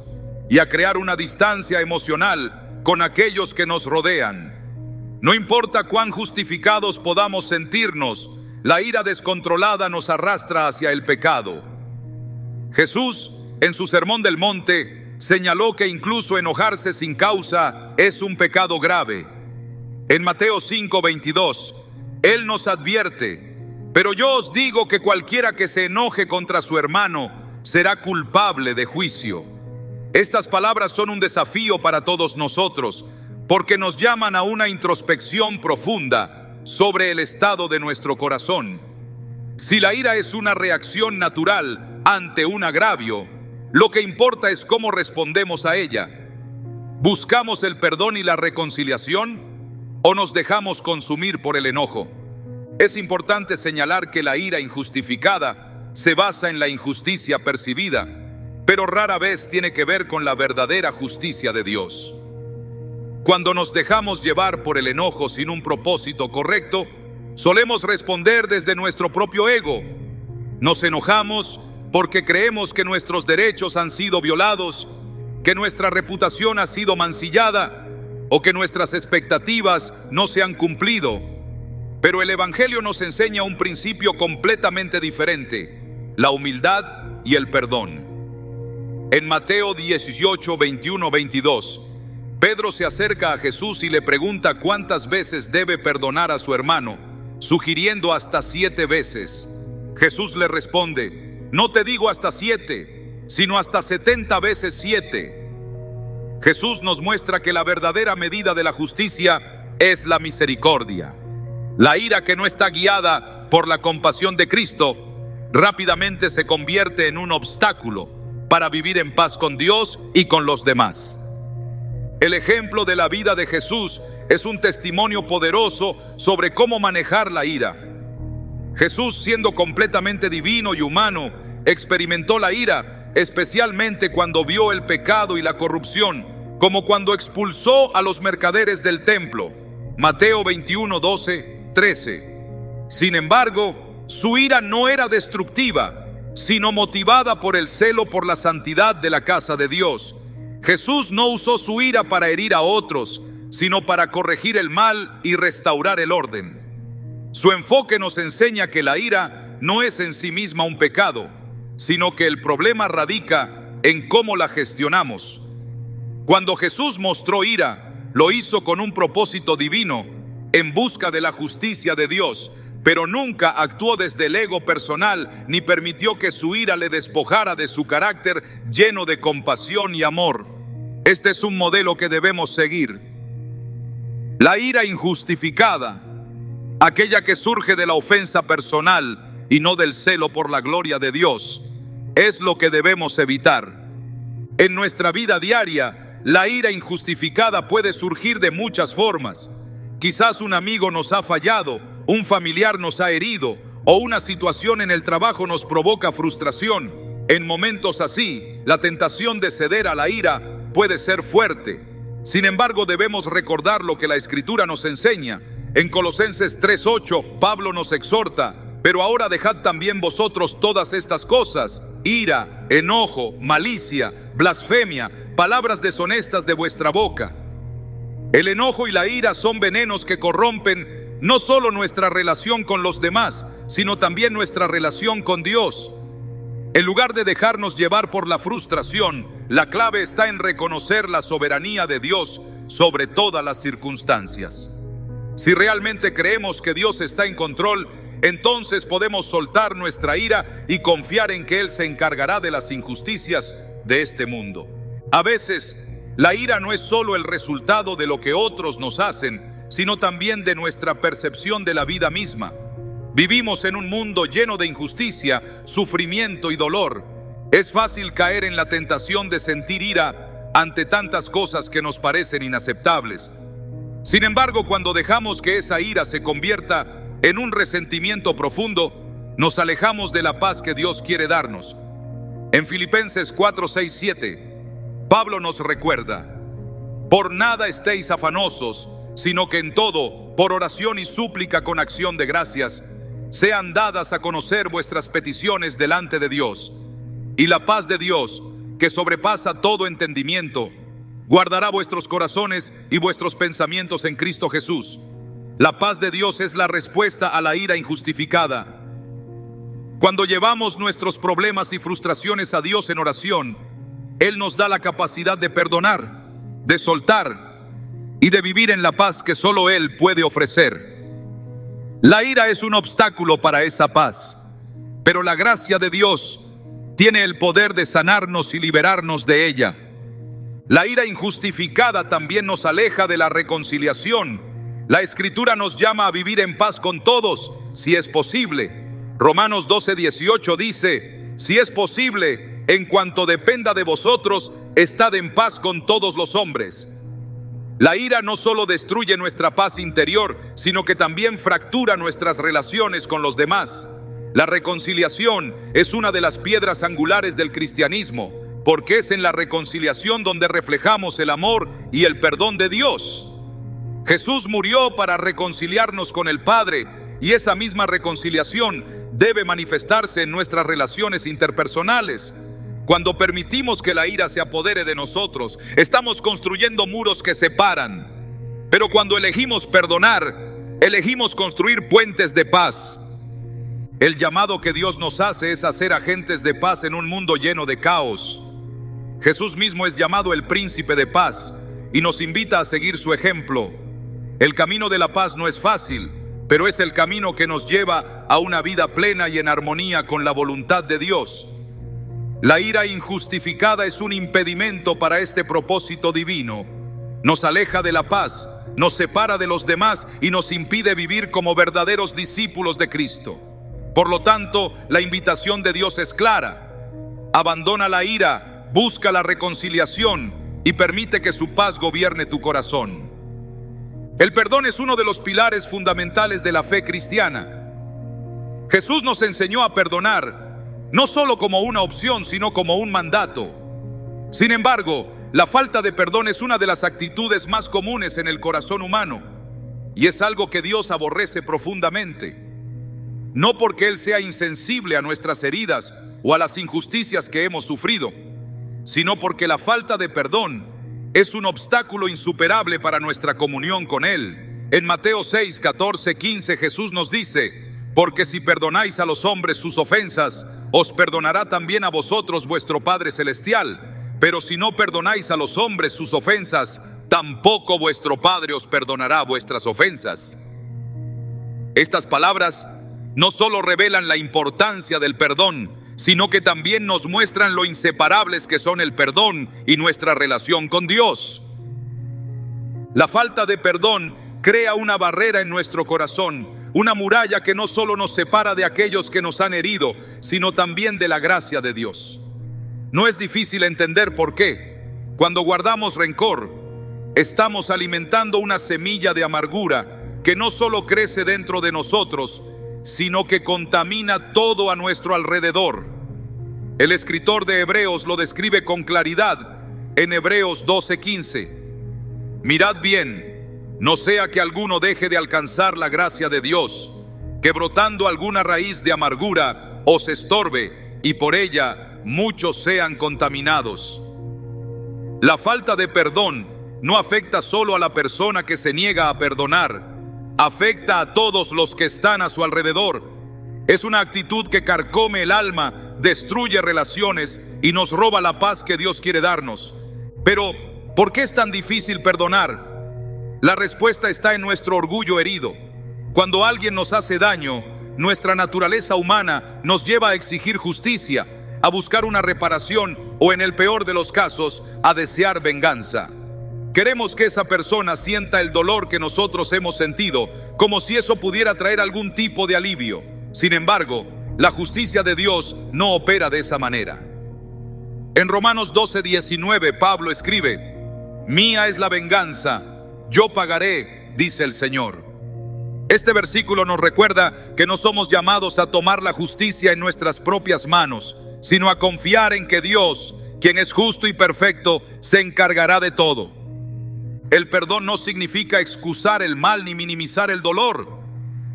y a crear una distancia emocional con aquellos que nos rodean. No importa cuán justificados podamos sentirnos, la ira descontrolada nos arrastra hacia el pecado. Jesús, en su Sermón del Monte, señaló que incluso enojarse sin causa es un pecado grave. En Mateo 5:22, Él nos advierte: pero yo os digo que cualquiera que se enoje contra su hermano será culpable de juicio. Estas palabras son un desafío para todos nosotros, porque nos llaman a una introspección profunda sobre el estado de nuestro corazón. Si la ira es una reacción natural ante un agravio, lo que importa es cómo respondemos a ella. ¿Buscamos el perdón y la reconciliación o nos dejamos consumir por el enojo? Es importante señalar que la ira injustificada se basa en la injusticia percibida, pero rara vez tiene que ver con la verdadera justicia de Dios. Cuando nos dejamos llevar por el enojo sin un propósito correcto, solemos responder desde nuestro propio ego. Nos enojamos porque creemos que nuestros derechos han sido violados, que nuestra reputación ha sido mancillada o que nuestras expectativas no se han cumplido. Pero el Evangelio nos enseña un principio completamente diferente: la humildad y el perdón. En Mateo 18, 21, 22, Pedro se acerca a Jesús y le pregunta cuántas veces debe perdonar a su hermano, sugiriendo hasta 7 veces. Jesús le responde: no te digo hasta 7, sino hasta 70 veces 7. Jesús nos muestra que la verdadera medida de la justicia es la misericordia. La ira que no está guiada por la compasión de Cristo rápidamente se convierte en un obstáculo para vivir en paz con Dios y con los demás. El ejemplo de la vida de Jesús es un testimonio poderoso sobre cómo manejar la ira. Jesús, siendo completamente divino y humano, experimentó la ira, especialmente cuando vio el pecado y la corrupción, como cuando expulsó a los mercaderes del templo. Mateo 21, 12, 13. Sin embargo, su ira no era destructiva, sino motivada por el celo por la santidad de la casa de Dios. Jesús no usó su ira para herir a otros, sino para corregir el mal y restaurar el orden. Su enfoque nos enseña que la ira no es en sí misma un pecado, sino que el problema radica en cómo la gestionamos. Cuando Jesús mostró ira, lo hizo con un propósito divino, en busca de la justicia de Dios, pero nunca actuó desde el ego personal ni permitió que su ira le despojara de su carácter lleno de compasión y amor. Este es un modelo que debemos seguir. La ira injustificada, aquella que surge de la ofensa personal y no del celo por la gloria de Dios, es lo que debemos evitar. En nuestra vida diaria, la ira injustificada puede surgir de muchas formas. Quizás un amigo nos ha fallado, un familiar nos ha herido o una situación en el trabajo nos provoca frustración. En momentos así, la tentación de ceder a la ira puede ser fuerte. Sin embargo, debemos recordar lo que la Escritura nos enseña. En Colosenses 3:8, Pablo nos exhorta: pero ahora dejad también vosotros todas estas cosas: ira, enojo, malicia, blasfemia, palabras deshonestas de vuestra boca. El enojo y la ira son venenos que corrompen no solo nuestra relación con los demás, sino también nuestra relación con Dios. En lugar de dejarnos llevar por la frustración, la clave está en reconocer la soberanía de Dios sobre todas las circunstancias. Si realmente creemos que Dios está en control, entonces podemos soltar nuestra ira y confiar en que Él se encargará de las injusticias de este mundo. A veces, la ira no es solo el resultado de lo que otros nos hacen, sino también de nuestra percepción de la vida misma. Vivimos en un mundo lleno de injusticia, sufrimiento y dolor. Es fácil caer en la tentación de sentir ira ante tantas cosas que nos parecen inaceptables. Sin embargo, cuando dejamos que esa ira se convierta en un resentimiento profundo, nos alejamos de la paz que Dios quiere darnos. En Filipenses 4, 6, 7, Pablo nos recuerda: por nada estéis afanosos, sino que en todo, por oración y súplica con acción de gracias, sean dadas a conocer vuestras peticiones delante de Dios. Y la paz de Dios, que sobrepasa todo entendimiento, guardará vuestros corazones y vuestros pensamientos en Cristo Jesús. La paz de Dios es la respuesta a la ira injustificada. Cuando llevamos nuestros problemas y frustraciones a Dios en oración, Él nos da la capacidad de perdonar, de soltar y de vivir en la paz que solo Él puede ofrecer. La ira es un obstáculo para esa paz, pero la gracia de Dios tiene el poder de sanarnos y liberarnos de ella. La ira injustificada también nos aleja de la reconciliación. La Escritura nos llama a vivir en paz con todos, si es posible. Romanos 12:18 dice: si es posible, en cuanto dependa de vosotros, estad en paz con todos los hombres. La ira no solo destruye nuestra paz interior, sino que también fractura nuestras relaciones con los demás. La reconciliación es una de las piedras angulares del cristianismo, porque es en la reconciliación donde reflejamos el amor y el perdón de Dios. Jesús murió para reconciliarnos con el Padre, y esa misma reconciliación debe manifestarse en nuestras relaciones interpersonales. Cuando permitimos que la ira se apodere de nosotros, estamos construyendo muros que separan. Pero cuando elegimos perdonar, elegimos construir puentes de paz. El llamado que Dios nos hace es a ser agentes de paz en un mundo lleno de caos. Jesús mismo es llamado el príncipe de paz y nos invita a seguir su ejemplo. El camino de la paz no es fácil, pero es el camino que nos lleva a una vida plena y en armonía con la voluntad de Dios. La ira injustificada es un impedimento para este propósito divino. Nos aleja de la paz, nos separa de los demás y nos impide vivir como verdaderos discípulos de Cristo. Por lo tanto, la invitación de Dios es clara. Abandona la ira, busca la reconciliación y permite que su paz gobierne tu corazón. El perdón es uno de los pilares fundamentales de la fe cristiana. Jesús nos enseñó a perdonar, no solo como una opción, sino como un mandato. Sin embargo, la falta de perdón es una de las actitudes más comunes en el corazón humano, y es algo que Dios aborrece profundamente. No porque Él sea insensible a nuestras heridas o a las injusticias que hemos sufrido, sino porque la falta de perdón es un obstáculo insuperable para nuestra comunión con Él. En Mateo 6, 14, 15 Jesús nos dice: porque si perdonáis a los hombres sus ofensas, os perdonará también a vosotros vuestro Padre Celestial. Pero si no perdonáis a los hombres sus ofensas, tampoco vuestro Padre os perdonará vuestras ofensas. Estas palabras no solo revelan la importancia del perdón, sino que también nos muestran lo inseparables que son el perdón y nuestra relación con Dios. La falta de perdón crea una barrera en nuestro corazón, una muralla que no solo nos separa de aquellos que nos han herido, sino también de la gracia de Dios. No es difícil entender por qué. Cuando guardamos rencor, estamos alimentando una semilla de amargura que no solo crece dentro de nosotros, sino que contamina todo a nuestro alrededor. El escritor de Hebreos lo describe con claridad en Hebreos 12:15. Mirad bien, no sea que alguno deje de alcanzar la gracia de Dios, que brotando alguna raíz de amargura os estorbe y por ella muchos sean contaminados. La falta de perdón no afecta solo a la persona que se niega a perdonar, afecta a todos los que están a su alrededor. Es una actitud que carcome el alma, destruye relaciones y nos roba la paz que Dios quiere darnos. Pero, ¿por qué es tan difícil perdonar? La respuesta está en nuestro orgullo herido. Cuando alguien nos hace daño, nuestra naturaleza humana nos lleva a exigir justicia, a buscar una reparación o, en el peor de los casos, a desear venganza. Queremos que esa persona sienta el dolor que nosotros hemos sentido, como si eso pudiera traer algún tipo de alivio. Sin embargo, la justicia de Dios no opera de esa manera. En Romanos 12:19, Pablo escribe: mía es la venganza, yo pagaré, dice el Señor. Este versículo nos recuerda que no somos llamados a tomar la justicia en nuestras propias manos, sino a confiar en que Dios, quien es justo y perfecto, se encargará de todo. El perdón no significa excusar el mal ni minimizar el dolor.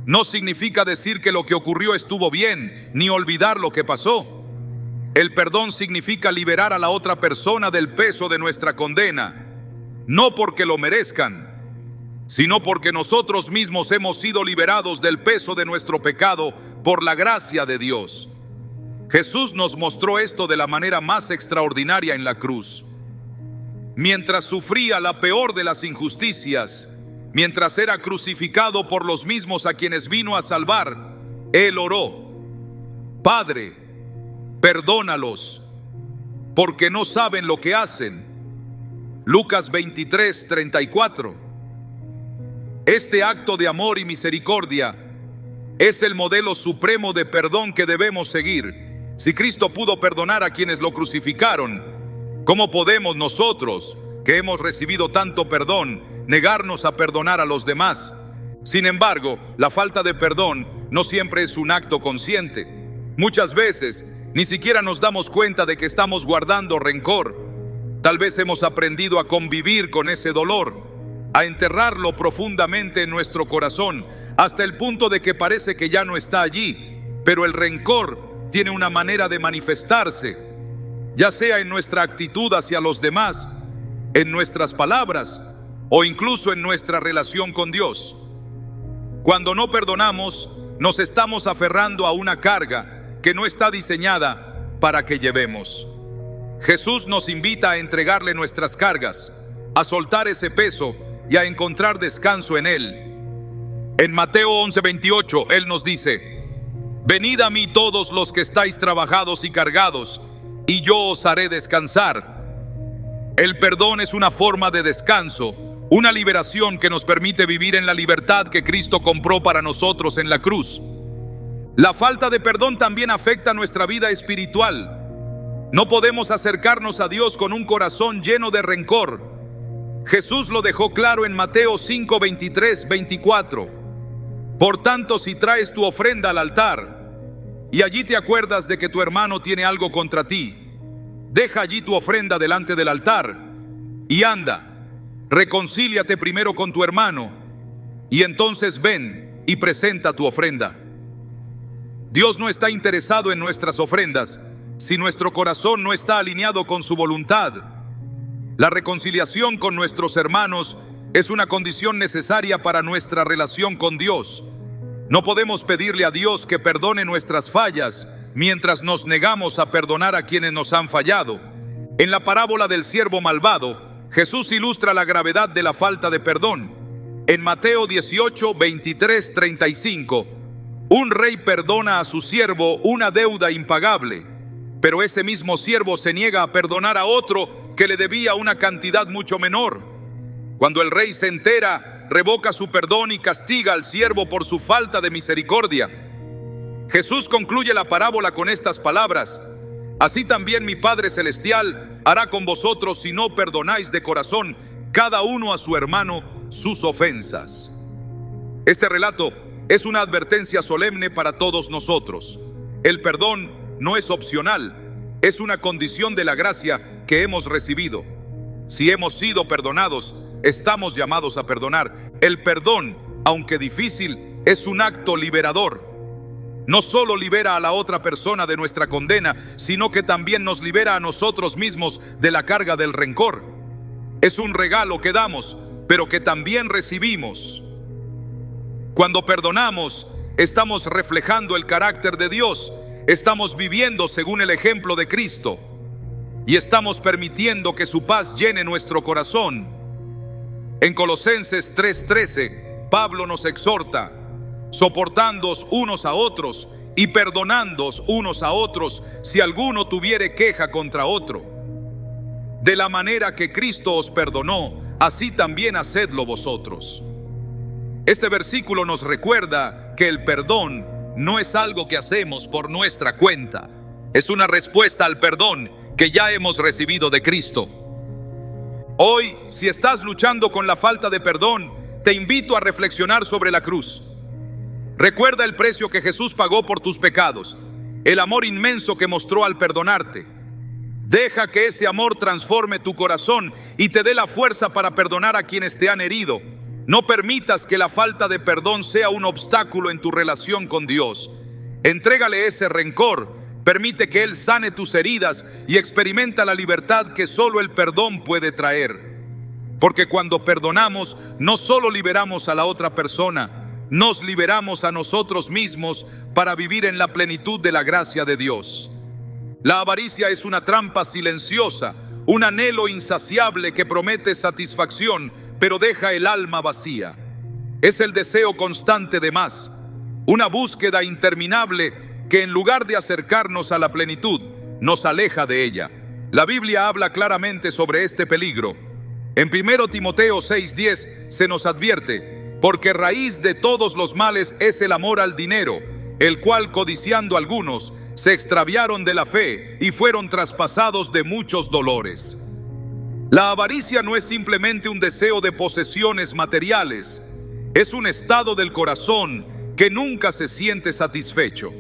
No significa decir que lo que ocurrió estuvo bien, ni olvidar lo que pasó. El perdón significa liberar a la otra persona del peso de nuestra condena, no porque lo merezcan, sino porque nosotros mismos hemos sido liberados del peso de nuestro pecado por la gracia de Dios. Jesús nos mostró esto de la manera más extraordinaria en la cruz. Mientras sufría la peor de las injusticias, mientras era crucificado por los mismos a quienes vino a salvar, Él oró: Padre, perdónalos, porque no saben lo que hacen. Lucas 23:34. Este acto de amor y misericordia es el modelo supremo de perdón que debemos seguir. Si Cristo pudo perdonar a quienes lo crucificaron, ¿cómo podemos nosotros, que hemos recibido tanto perdón, negarnos a perdonar a los demás. Sin embargo, la falta de perdón no siempre es un acto consciente. Muchas veces ni siquiera nos damos cuenta de que estamos guardando rencor. Tal vez hemos aprendido a convivir con ese dolor, a enterrarlo profundamente en nuestro corazón, hasta el punto de que parece que ya no está allí. Pero el rencor tiene una manera de manifestarse, ya sea en nuestra actitud hacia los demás, en nuestras palabras o incluso en nuestra relación con Dios. Cuando no perdonamos, nos estamos aferrando a una carga que no está diseñada para que llevemos. Jesús nos invita a entregarle nuestras cargas, a soltar ese peso y a encontrar descanso en Él. En Mateo 11:28, Él nos dice: venid a mí todos los que estáis trabajados y cargados, y yo os haré descansar. El perdón es una forma de descanso, una liberación que nos permite vivir en la libertad que Cristo compró para nosotros en la cruz. La falta de perdón también afecta nuestra vida espiritual. No podemos acercarnos a Dios con un corazón lleno de rencor. Jesús lo dejó claro en Mateo 5:23-24. Por tanto, si traes tu ofrenda al altar y allí te acuerdas de que tu hermano tiene algo contra ti, deja allí tu ofrenda delante del altar y anda. Reconcíliate primero con tu hermano y entonces ven y presenta tu ofrenda. Dios no está interesado en nuestras ofrendas si nuestro corazón no está alineado con su voluntad. La reconciliación con nuestros hermanos es una condición necesaria para nuestra relación con Dios. No podemos pedirle a Dios que perdone nuestras fallas mientras nos negamos a perdonar a quienes nos han fallado. En la parábola del siervo malvado, Jesús ilustra la gravedad de la falta de perdón. En Mateo 18:23-35, un rey perdona a su siervo una deuda impagable, pero ese mismo siervo se niega a perdonar a otro que le debía una cantidad mucho menor. Cuando el rey se entera, revoca su perdón y castiga al siervo por su falta de misericordia. Jesús concluye la parábola con estas palabras: así también mi Padre Celestial hará con vosotros si no perdonáis de corazón cada uno a su hermano sus ofensas. Este relato es una advertencia solemne para todos nosotros. El perdón no es opcional, es una condición de la gracia que hemos recibido. Si hemos sido perdonados, estamos llamados a perdonar. El perdón, aunque difícil, es un acto liberador. No solo libera a la otra persona de nuestra condena, sino que también nos libera a nosotros mismos de la carga del rencor. Es un regalo que damos, pero que también recibimos. Cuando perdonamos, estamos reflejando el carácter de Dios, estamos viviendo según el ejemplo de Cristo y estamos permitiendo que su paz llene nuestro corazón. En Colosenses 3:13, Pablo nos exhorta: soportándoos unos a otros y perdonándoos unos a otros si alguno tuviere queja contra otro. De la manera que Cristo os perdonó, así también hacedlo vosotros. Este versículo nos recuerda que el perdón no es algo que hacemos por nuestra cuenta. Es una respuesta al perdón que ya hemos recibido de Cristo. Hoy, si estás luchando con la falta de perdón, te invito a reflexionar sobre la cruz. Recuerda el precio que Jesús pagó por tus pecados, el amor inmenso que mostró al perdonarte. Deja que ese amor transforme tu corazón y te dé la fuerza para perdonar a quienes te han herido. No permitas que la falta de perdón sea un obstáculo en tu relación con Dios. Entrégale ese rencor, permite que Él sane tus heridas y experimenta la libertad que solo el perdón puede traer. Porque cuando perdonamos, no solo liberamos a la otra persona, nos liberamos a nosotros mismos para vivir en la plenitud de la gracia de Dios. La avaricia es una trampa silenciosa, un anhelo insaciable que promete satisfacción, pero deja el alma vacía. Es el deseo constante de más, una búsqueda interminable que en lugar de acercarnos a la plenitud, nos aleja de ella. La Biblia habla claramente sobre este peligro. En 1 Timoteo 6:10 se nos advierte: porque raíz de todos los males es el amor al dinero, el cual codiciando algunos se extraviaron de la fe y fueron traspasados de muchos dolores. La avaricia no es simplemente un deseo de posesiones materiales, es un estado del corazón que nunca se siente satisfecho.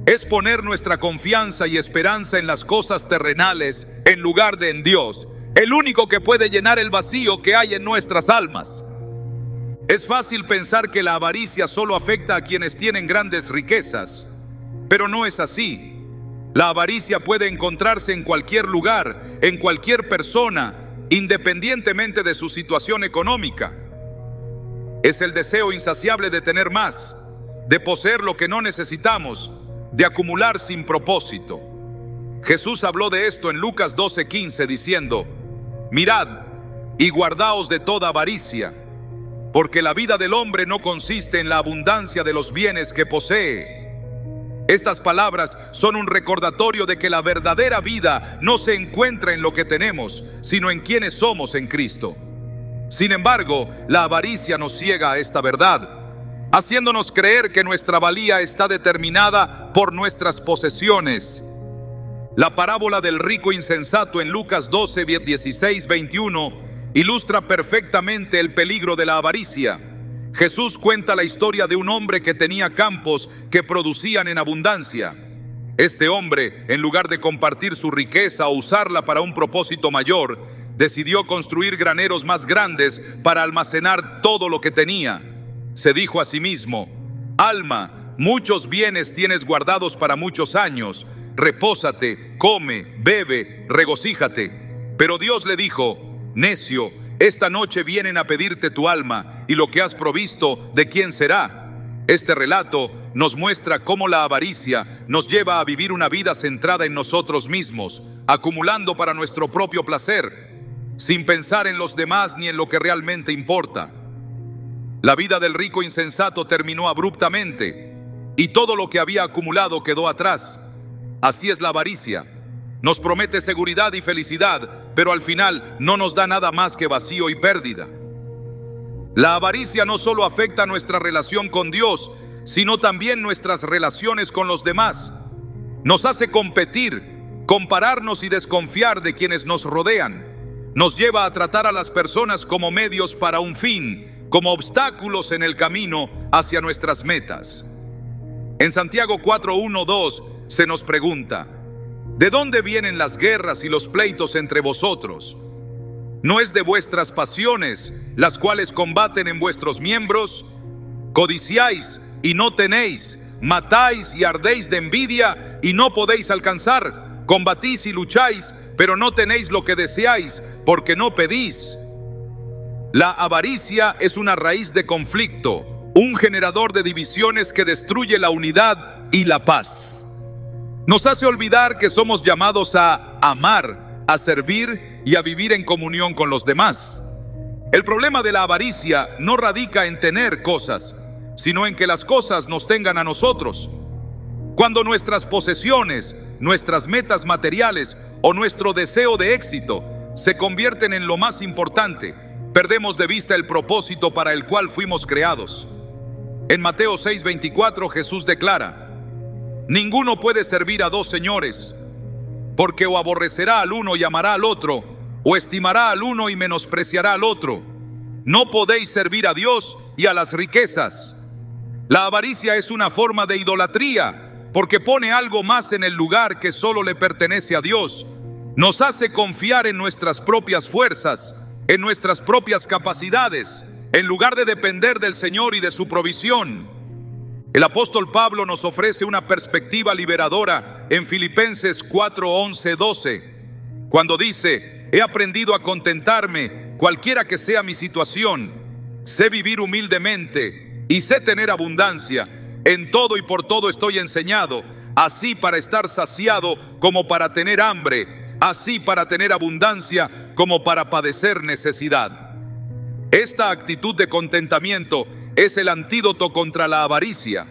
Es poner nuestra confianza y esperanza en las cosas terrenales en lugar de en Dios, el único que puede llenar el vacío que hay en nuestras almas. Es fácil pensar que la avaricia solo afecta a quienes tienen grandes riquezas, pero no es así. La avaricia puede encontrarse en cualquier lugar, en cualquier persona, independientemente de su situación económica. Es el deseo insaciable de tener más, de poseer lo que no necesitamos, de acumular sin propósito. Jesús habló de esto en Lucas 12:15 diciendo: mirad y guardaos de toda avaricia, porque la vida del hombre no consiste en la abundancia de los bienes que posee. Estas palabras son un recordatorio de que la verdadera vida no se encuentra en lo que tenemos, sino en quienes somos en Cristo. Sin embargo, la avaricia nos ciega a esta verdad, haciéndonos creer que nuestra valía está determinada por nuestras posesiones. La parábola del rico insensato en Lucas 12, 16, 21 ilustra perfectamente el peligro de la avaricia. Jesús cuenta la historia de un hombre que tenía campos que producían en abundancia. Este hombre, en lugar de compartir su riqueza o usarla para un propósito mayor, decidió construir graneros más grandes para almacenar todo lo que tenía. Se dijo a sí mismo: alma, muchos bienes tienes guardados para muchos años. Repósate, come, bebe, regocíjate. Pero Dios le dijo: necio, esta noche vienen a pedirte tu alma, y lo que has provisto, ¿de quién será? Este relato nos muestra cómo la avaricia nos lleva a vivir una vida centrada en nosotros mismos, acumulando para nuestro propio placer, sin pensar en los demás ni en lo que realmente importa. La vida del rico insensato terminó abruptamente, y todo lo que había acumulado quedó atrás. Así es la avaricia. Nos promete seguridad y felicidad, pero al final no nos da nada más que vacío y pérdida. La avaricia no solo afecta nuestra relación con Dios, sino también nuestras relaciones con los demás. Nos hace competir, compararnos y desconfiar de quienes nos rodean. Nos lleva a tratar a las personas como medios para un fin, como obstáculos en el camino hacia nuestras metas. En Santiago 4:1-2 se nos pregunta: ¿de dónde vienen las guerras y los pleitos entre vosotros? ¿No es de vuestras pasiones, las cuales combaten en vuestros miembros? Codiciáis y no tenéis, matáis y ardéis de envidia y no podéis alcanzar, combatís y lucháis, pero no tenéis lo que deseáis, porque no pedís. La avaricia es una raíz de conflicto, un generador de divisiones que destruye la unidad y la paz. Nos hace olvidar que somos llamados a amar, a servir y a vivir en comunión con los demás. El problema de la avaricia no radica en tener cosas, sino en que las cosas nos tengan a nosotros. Cuando nuestras posesiones, nuestras metas materiales o nuestro deseo de éxito se convierten en lo más importante, perdemos de vista el propósito para el cual fuimos creados. En Mateo 6:24 Jesús declara: ninguno puede servir a dos señores, porque o aborrecerá al uno y amará al otro, o estimará al uno y menospreciará al otro. No podéis servir a Dios y a las riquezas. La avaricia es una forma de idolatría, porque pone algo más en el lugar que solo le pertenece a Dios. Nos hace confiar en nuestras propias fuerzas, en nuestras propias capacidades, en lugar de depender del Señor y de su provisión. El apóstol Pablo nos ofrece una perspectiva liberadora en Filipenses 4:11-12, cuando dice: he aprendido a contentarme cualquiera que sea mi situación, sé vivir humildemente y sé tener abundancia. En todo y por todo estoy enseñado, así para estar saciado como para tener hambre, así para tener abundancia como para padecer necesidad. Esta actitud de contentamiento es el antídoto contra la avaricia.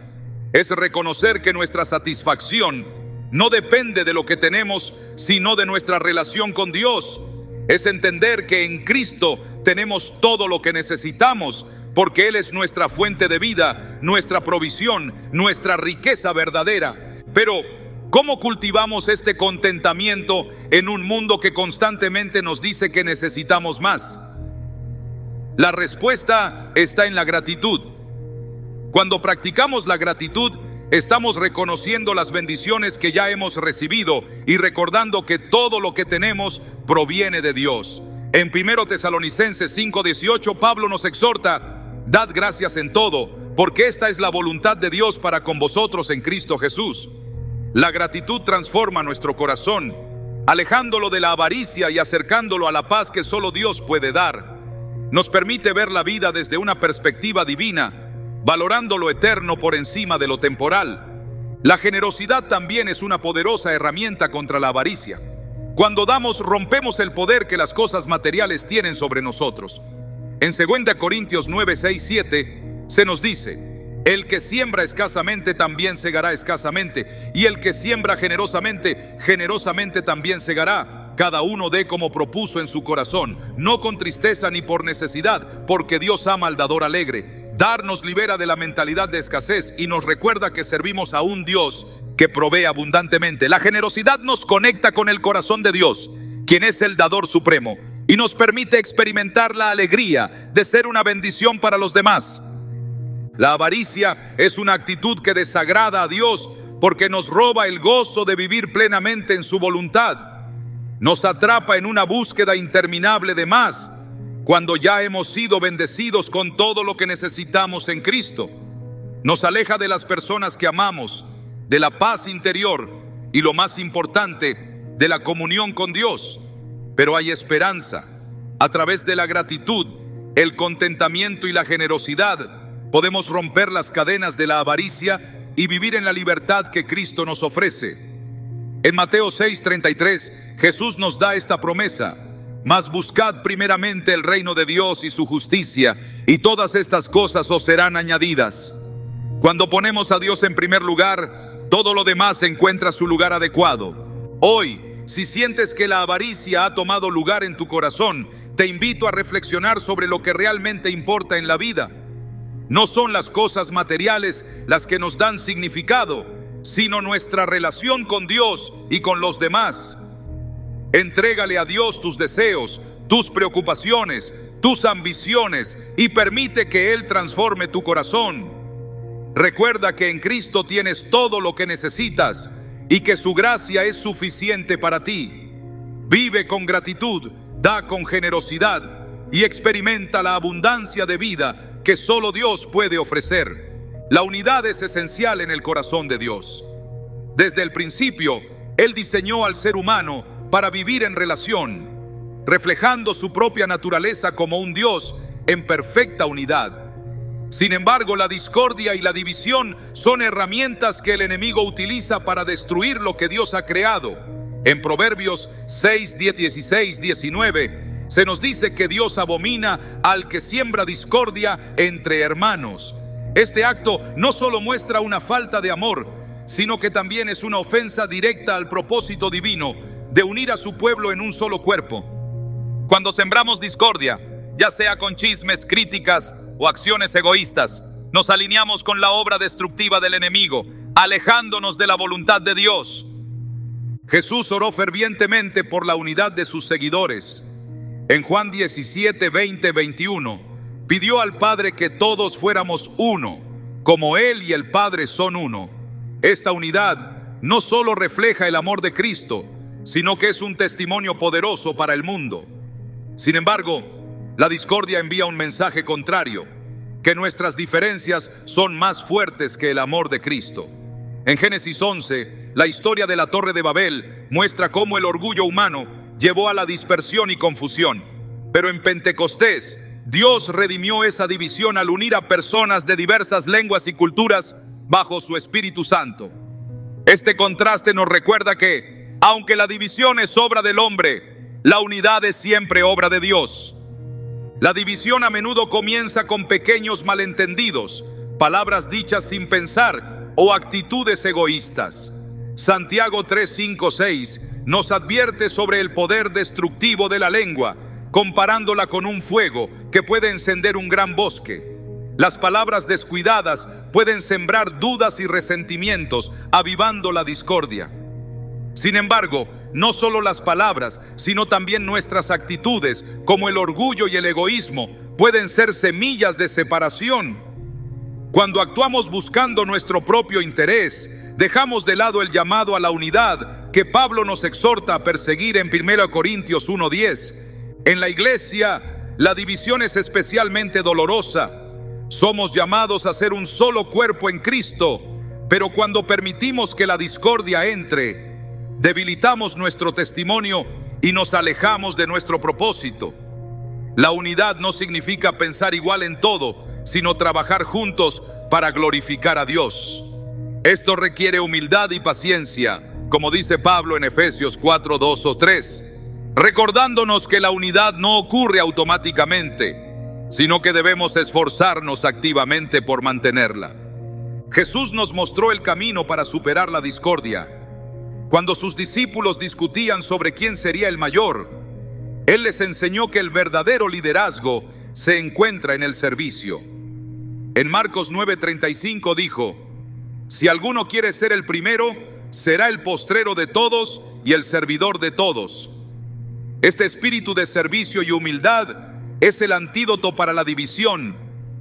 Es reconocer que nuestra satisfacción no depende de lo que tenemos, sino de nuestra relación con Dios. Es entender que en Cristo tenemos todo lo que necesitamos, porque Él es nuestra fuente de vida, nuestra provisión, nuestra riqueza verdadera. Pero, ¿Cómo cultivamos este contentamiento en un mundo que constantemente nos dice que necesitamos más? La respuesta está en la gratitud. Cuando practicamos la gratitud, estamos reconociendo las bendiciones que ya hemos recibido y recordando que todo lo que tenemos proviene de Dios. En 1 Tesalonicenses 5:18, Pablo nos exhorta: dad gracias en todo, porque esta es la voluntad de Dios para con vosotros en Cristo Jesús. La gratitud transforma nuestro corazón, alejándolo de la avaricia y acercándolo a la paz que solo Dios puede dar. Nos permite ver la vida desde una perspectiva divina, valorando lo eterno por encima de lo temporal. La generosidad también es una poderosa herramienta contra la avaricia. Cuando damos, rompemos el poder que las cosas materiales tienen sobre nosotros. En 2 Corintios 9, 6, 7 se nos dice: el que siembra escasamente también segará escasamente, y el que siembra generosamente, generosamente también segará. Cada uno dé como propuso en su corazón, no con tristeza ni por necesidad, porque Dios ama al dador alegre. Dar nos libera de la mentalidad de escasez y nos recuerda que servimos a un Dios que provee abundantemente. La generosidad nos conecta con el corazón de Dios, quien es el dador supremo, y nos permite experimentar la alegría de ser una bendición para los demás. La avaricia es una actitud que desagrada a Dios porque nos roba el gozo de vivir plenamente en su voluntad. Nos atrapa en una búsqueda interminable de más, cuando ya hemos sido bendecidos con todo lo que necesitamos en Cristo. Nos aleja de las personas que amamos, de la paz interior y, lo más importante, de la comunión con Dios. Pero hay esperanza. A través de la gratitud, el contentamiento y la generosidad, podemos romper las cadenas de la avaricia y vivir en la libertad que Cristo nos ofrece. En Mateo 6:33, Jesús nos da esta promesa: mas buscad primeramente el reino de Dios y su justicia, y todas estas cosas os serán añadidas. Cuando ponemos a Dios en primer lugar, todo lo demás encuentra su lugar adecuado. Hoy, si sientes que la avaricia ha tomado lugar en tu corazón, te invito a reflexionar sobre lo que realmente importa en la vida. No son las cosas materiales las que nos dan significado, sino nuestra relación con Dios y con los demás. Entrégale a Dios tus deseos, tus preocupaciones, tus ambiciones, y permite que Él transforme tu corazón. Recuerda que en Cristo tienes todo lo que necesitas y que su gracia es suficiente para ti. Vive con gratitud, da con generosidad y experimenta la abundancia de vida que solo Dios puede ofrecer. La unidad es esencial en el corazón de Dios. Desde el principio, Él diseñó al ser humano para vivir en relación, reflejando su propia naturaleza como un Dios en perfecta unidad. Sin embargo, la discordia y la división son herramientas que el enemigo utiliza para destruir lo que Dios ha creado. En Proverbios 6, 16, 19, se nos dice que Dios abomina al que siembra discordia entre hermanos. Este acto no solo muestra una falta de amor, sino que también es una ofensa directa al propósito divino de unir a su pueblo en un solo cuerpo. Cuando sembramos discordia, ya sea con chismes, críticas o acciones egoístas, nos alineamos con la obra destructiva del enemigo, alejándonos de la voluntad de Dios. Jesús oró fervientemente por la unidad de sus seguidores. En Juan 17, 20, 21, pidió al Padre que todos fuéramos uno, como Él y el Padre son uno. Esta unidad no solo refleja el amor de Cristo, sino que es un testimonio poderoso para el mundo. Sin embargo, la discordia envía un mensaje contrario, que nuestras diferencias son más fuertes que el amor de Cristo. En Génesis 11, la historia de la Torre de Babel muestra cómo el orgullo humano llevó a la dispersión y confusión. Pero en Pentecostés, Dios redimió esa división al unir a personas de diversas lenguas y culturas bajo su Espíritu Santo. Este contraste nos recuerda que, aunque la división es obra del hombre, la unidad es siempre obra de Dios. La división a menudo comienza con pequeños malentendidos, palabras dichas sin pensar o actitudes egoístas. Santiago 3, 5, 6 nos advierte sobre el poder destructivo de la lengua, comparándola con un fuego que puede encender un gran bosque. Las palabras descuidadas pueden sembrar dudas y resentimientos, avivando la discordia. Sin embargo, no solo las palabras, sino también nuestras actitudes, como el orgullo y el egoísmo, pueden ser semillas de separación. Cuando actuamos buscando nuestro propio interés, dejamos de lado el llamado a la unidad que Pablo nos exhorta a perseguir en 1 Corintios 1:10. En la iglesia, la división es especialmente dolorosa. Somos llamados a ser un solo cuerpo en Cristo, pero cuando permitimos que la discordia entre, debilitamos nuestro testimonio y nos alejamos de nuestro propósito. La unidad no significa pensar igual en todo, sino trabajar juntos para glorificar a Dios. Esto requiere humildad y paciencia, como dice Pablo en Efesios 4:2 o 3, recordándonos que la unidad no ocurre automáticamente, sino que debemos esforzarnos activamente por mantenerla. Jesús nos mostró el camino para superar la discordia. Cuando sus discípulos discutían sobre quién sería el mayor, Él les enseñó que el verdadero liderazgo se encuentra en el servicio. En Marcos 9:35 dijo: si alguno quiere ser el primero, será el postrero de todos y el servidor de todos. Este espíritu de servicio y humildad es el antídoto para la división,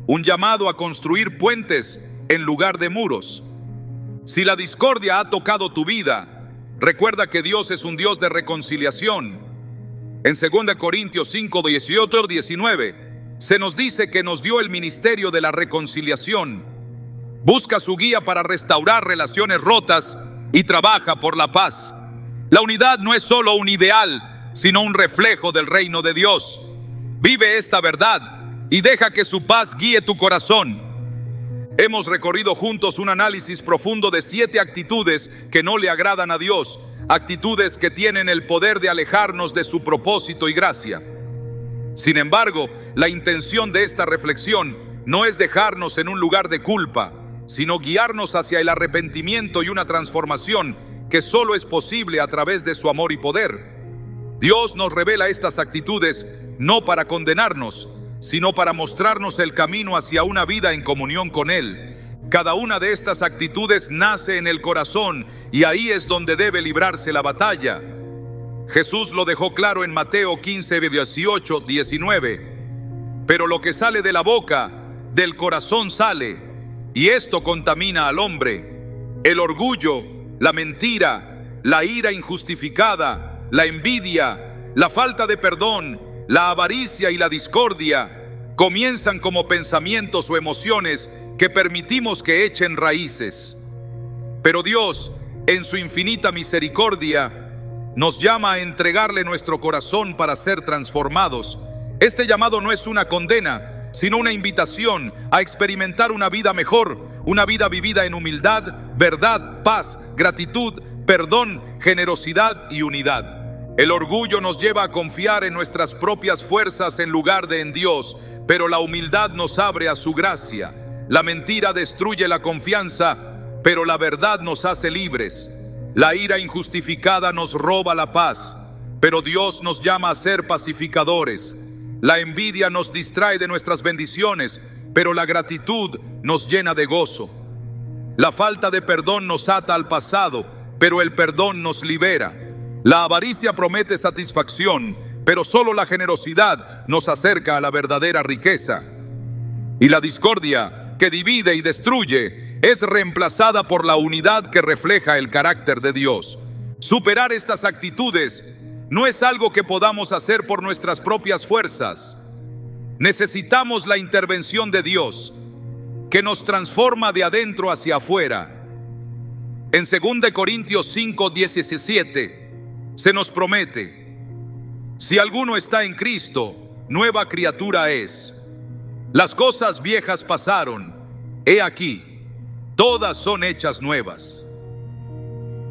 un llamado a construir puentes en lugar de muros. Si la discordia ha tocado tu vida, recuerda que Dios es un Dios de reconciliación. En 2 Corintios 5:18-19 se nos dice que nos dio el ministerio de la reconciliación. Busca su guía para restaurar relaciones rotas y trabaja por la paz. La unidad no es solo un ideal, sino un reflejo del reino de Dios. Vive esta verdad y deja que su paz guíe tu corazón. Hemos recorrido juntos un análisis profundo de 7 actitudes que no le agradan a Dios, actitudes que tienen el poder de alejarnos de su propósito y gracia. Sin embargo, la intención de esta reflexión no es dejarnos en un lugar de culpa, sino guiarnos hacia el arrepentimiento y una transformación que solo es posible a través de su amor y poder. Dios nos revela estas actitudes no para condenarnos, sino para mostrarnos el camino hacia una vida en comunión con Él. Cada una de estas actitudes nace en el corazón y ahí es donde debe librarse la batalla. Jesús lo dejó claro en Mateo 15:18-19. Pero lo que sale de la boca, del corazón sale, y esto contamina al hombre. El orgullo, la mentira, la ira injustificada, la envidia, la falta de perdón, la avaricia y la discordia comienzan como pensamientos o emociones que permitimos que echen raíces. Pero Dios, en su infinita misericordia, nos llama a entregarle nuestro corazón para ser transformados. Este llamado no es una condena, sino una invitación a experimentar una vida mejor, una vida vivida en humildad, verdad, paz, gratitud, perdón, generosidad y unidad. El orgullo nos lleva a confiar en nuestras propias fuerzas en lugar de en Dios, pero la humildad nos abre a su gracia. La mentira destruye la confianza, pero la verdad nos hace libres. La ira injustificada nos roba la paz, pero Dios nos llama a ser pacificadores. La envidia nos distrae de nuestras bendiciones, pero la gratitud nos llena de gozo. La falta de perdón nos ata al pasado, pero el perdón nos libera. La avaricia promete satisfacción, pero solo la generosidad nos acerca a la verdadera riqueza. Y la discordia, que divide y destruye, es reemplazada por la unidad que refleja el carácter de Dios. Superar estas actitudes no es algo que podamos hacer por nuestras propias fuerzas. Necesitamos la intervención de Dios, que nos transforma de adentro hacia afuera. En 2 Corintios 5:17 se nos promete: si alguno está en Cristo, nueva criatura es. Las cosas viejas pasaron, he aquí, todas son hechas nuevas.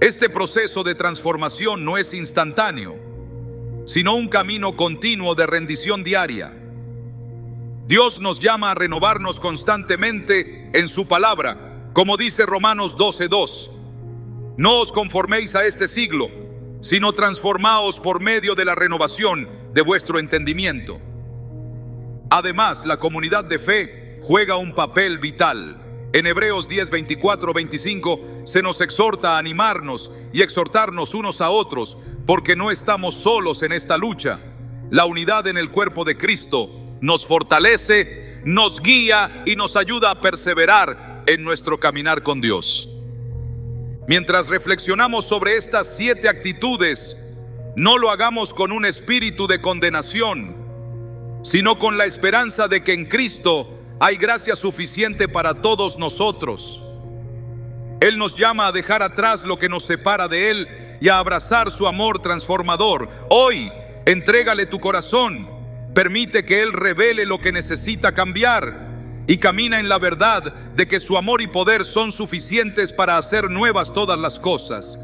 Este proceso de transformación no es instantáneo, sino un camino continuo de rendición diaria. Dios nos llama a renovarnos constantemente en su palabra, como dice Romanos 12:2. No os conforméis a este siglo, sino transformaos por medio de la renovación de vuestro entendimiento. Además, la comunidad de fe juega un papel vital. En Hebreos 10, 24, 25 se nos exhorta a animarnos y exhortarnos unos a otros, porque no estamos solos en esta lucha. La unidad en el cuerpo de Cristo nos fortalece, nos guía y nos ayuda a perseverar en nuestro caminar con Dios. Mientras reflexionamos sobre estas 7 actitudes, no lo hagamos con un espíritu de condenación, sino con la esperanza de que en Cristo hay gracia suficiente para todos nosotros. Él nos llama a dejar atrás lo que nos separa de Él y a abrazar su amor transformador. Hoy, entrégale tu corazón, permite que Él revele lo que necesita cambiar y camina en la verdad de que su amor y poder son suficientes para hacer nuevas todas las cosas.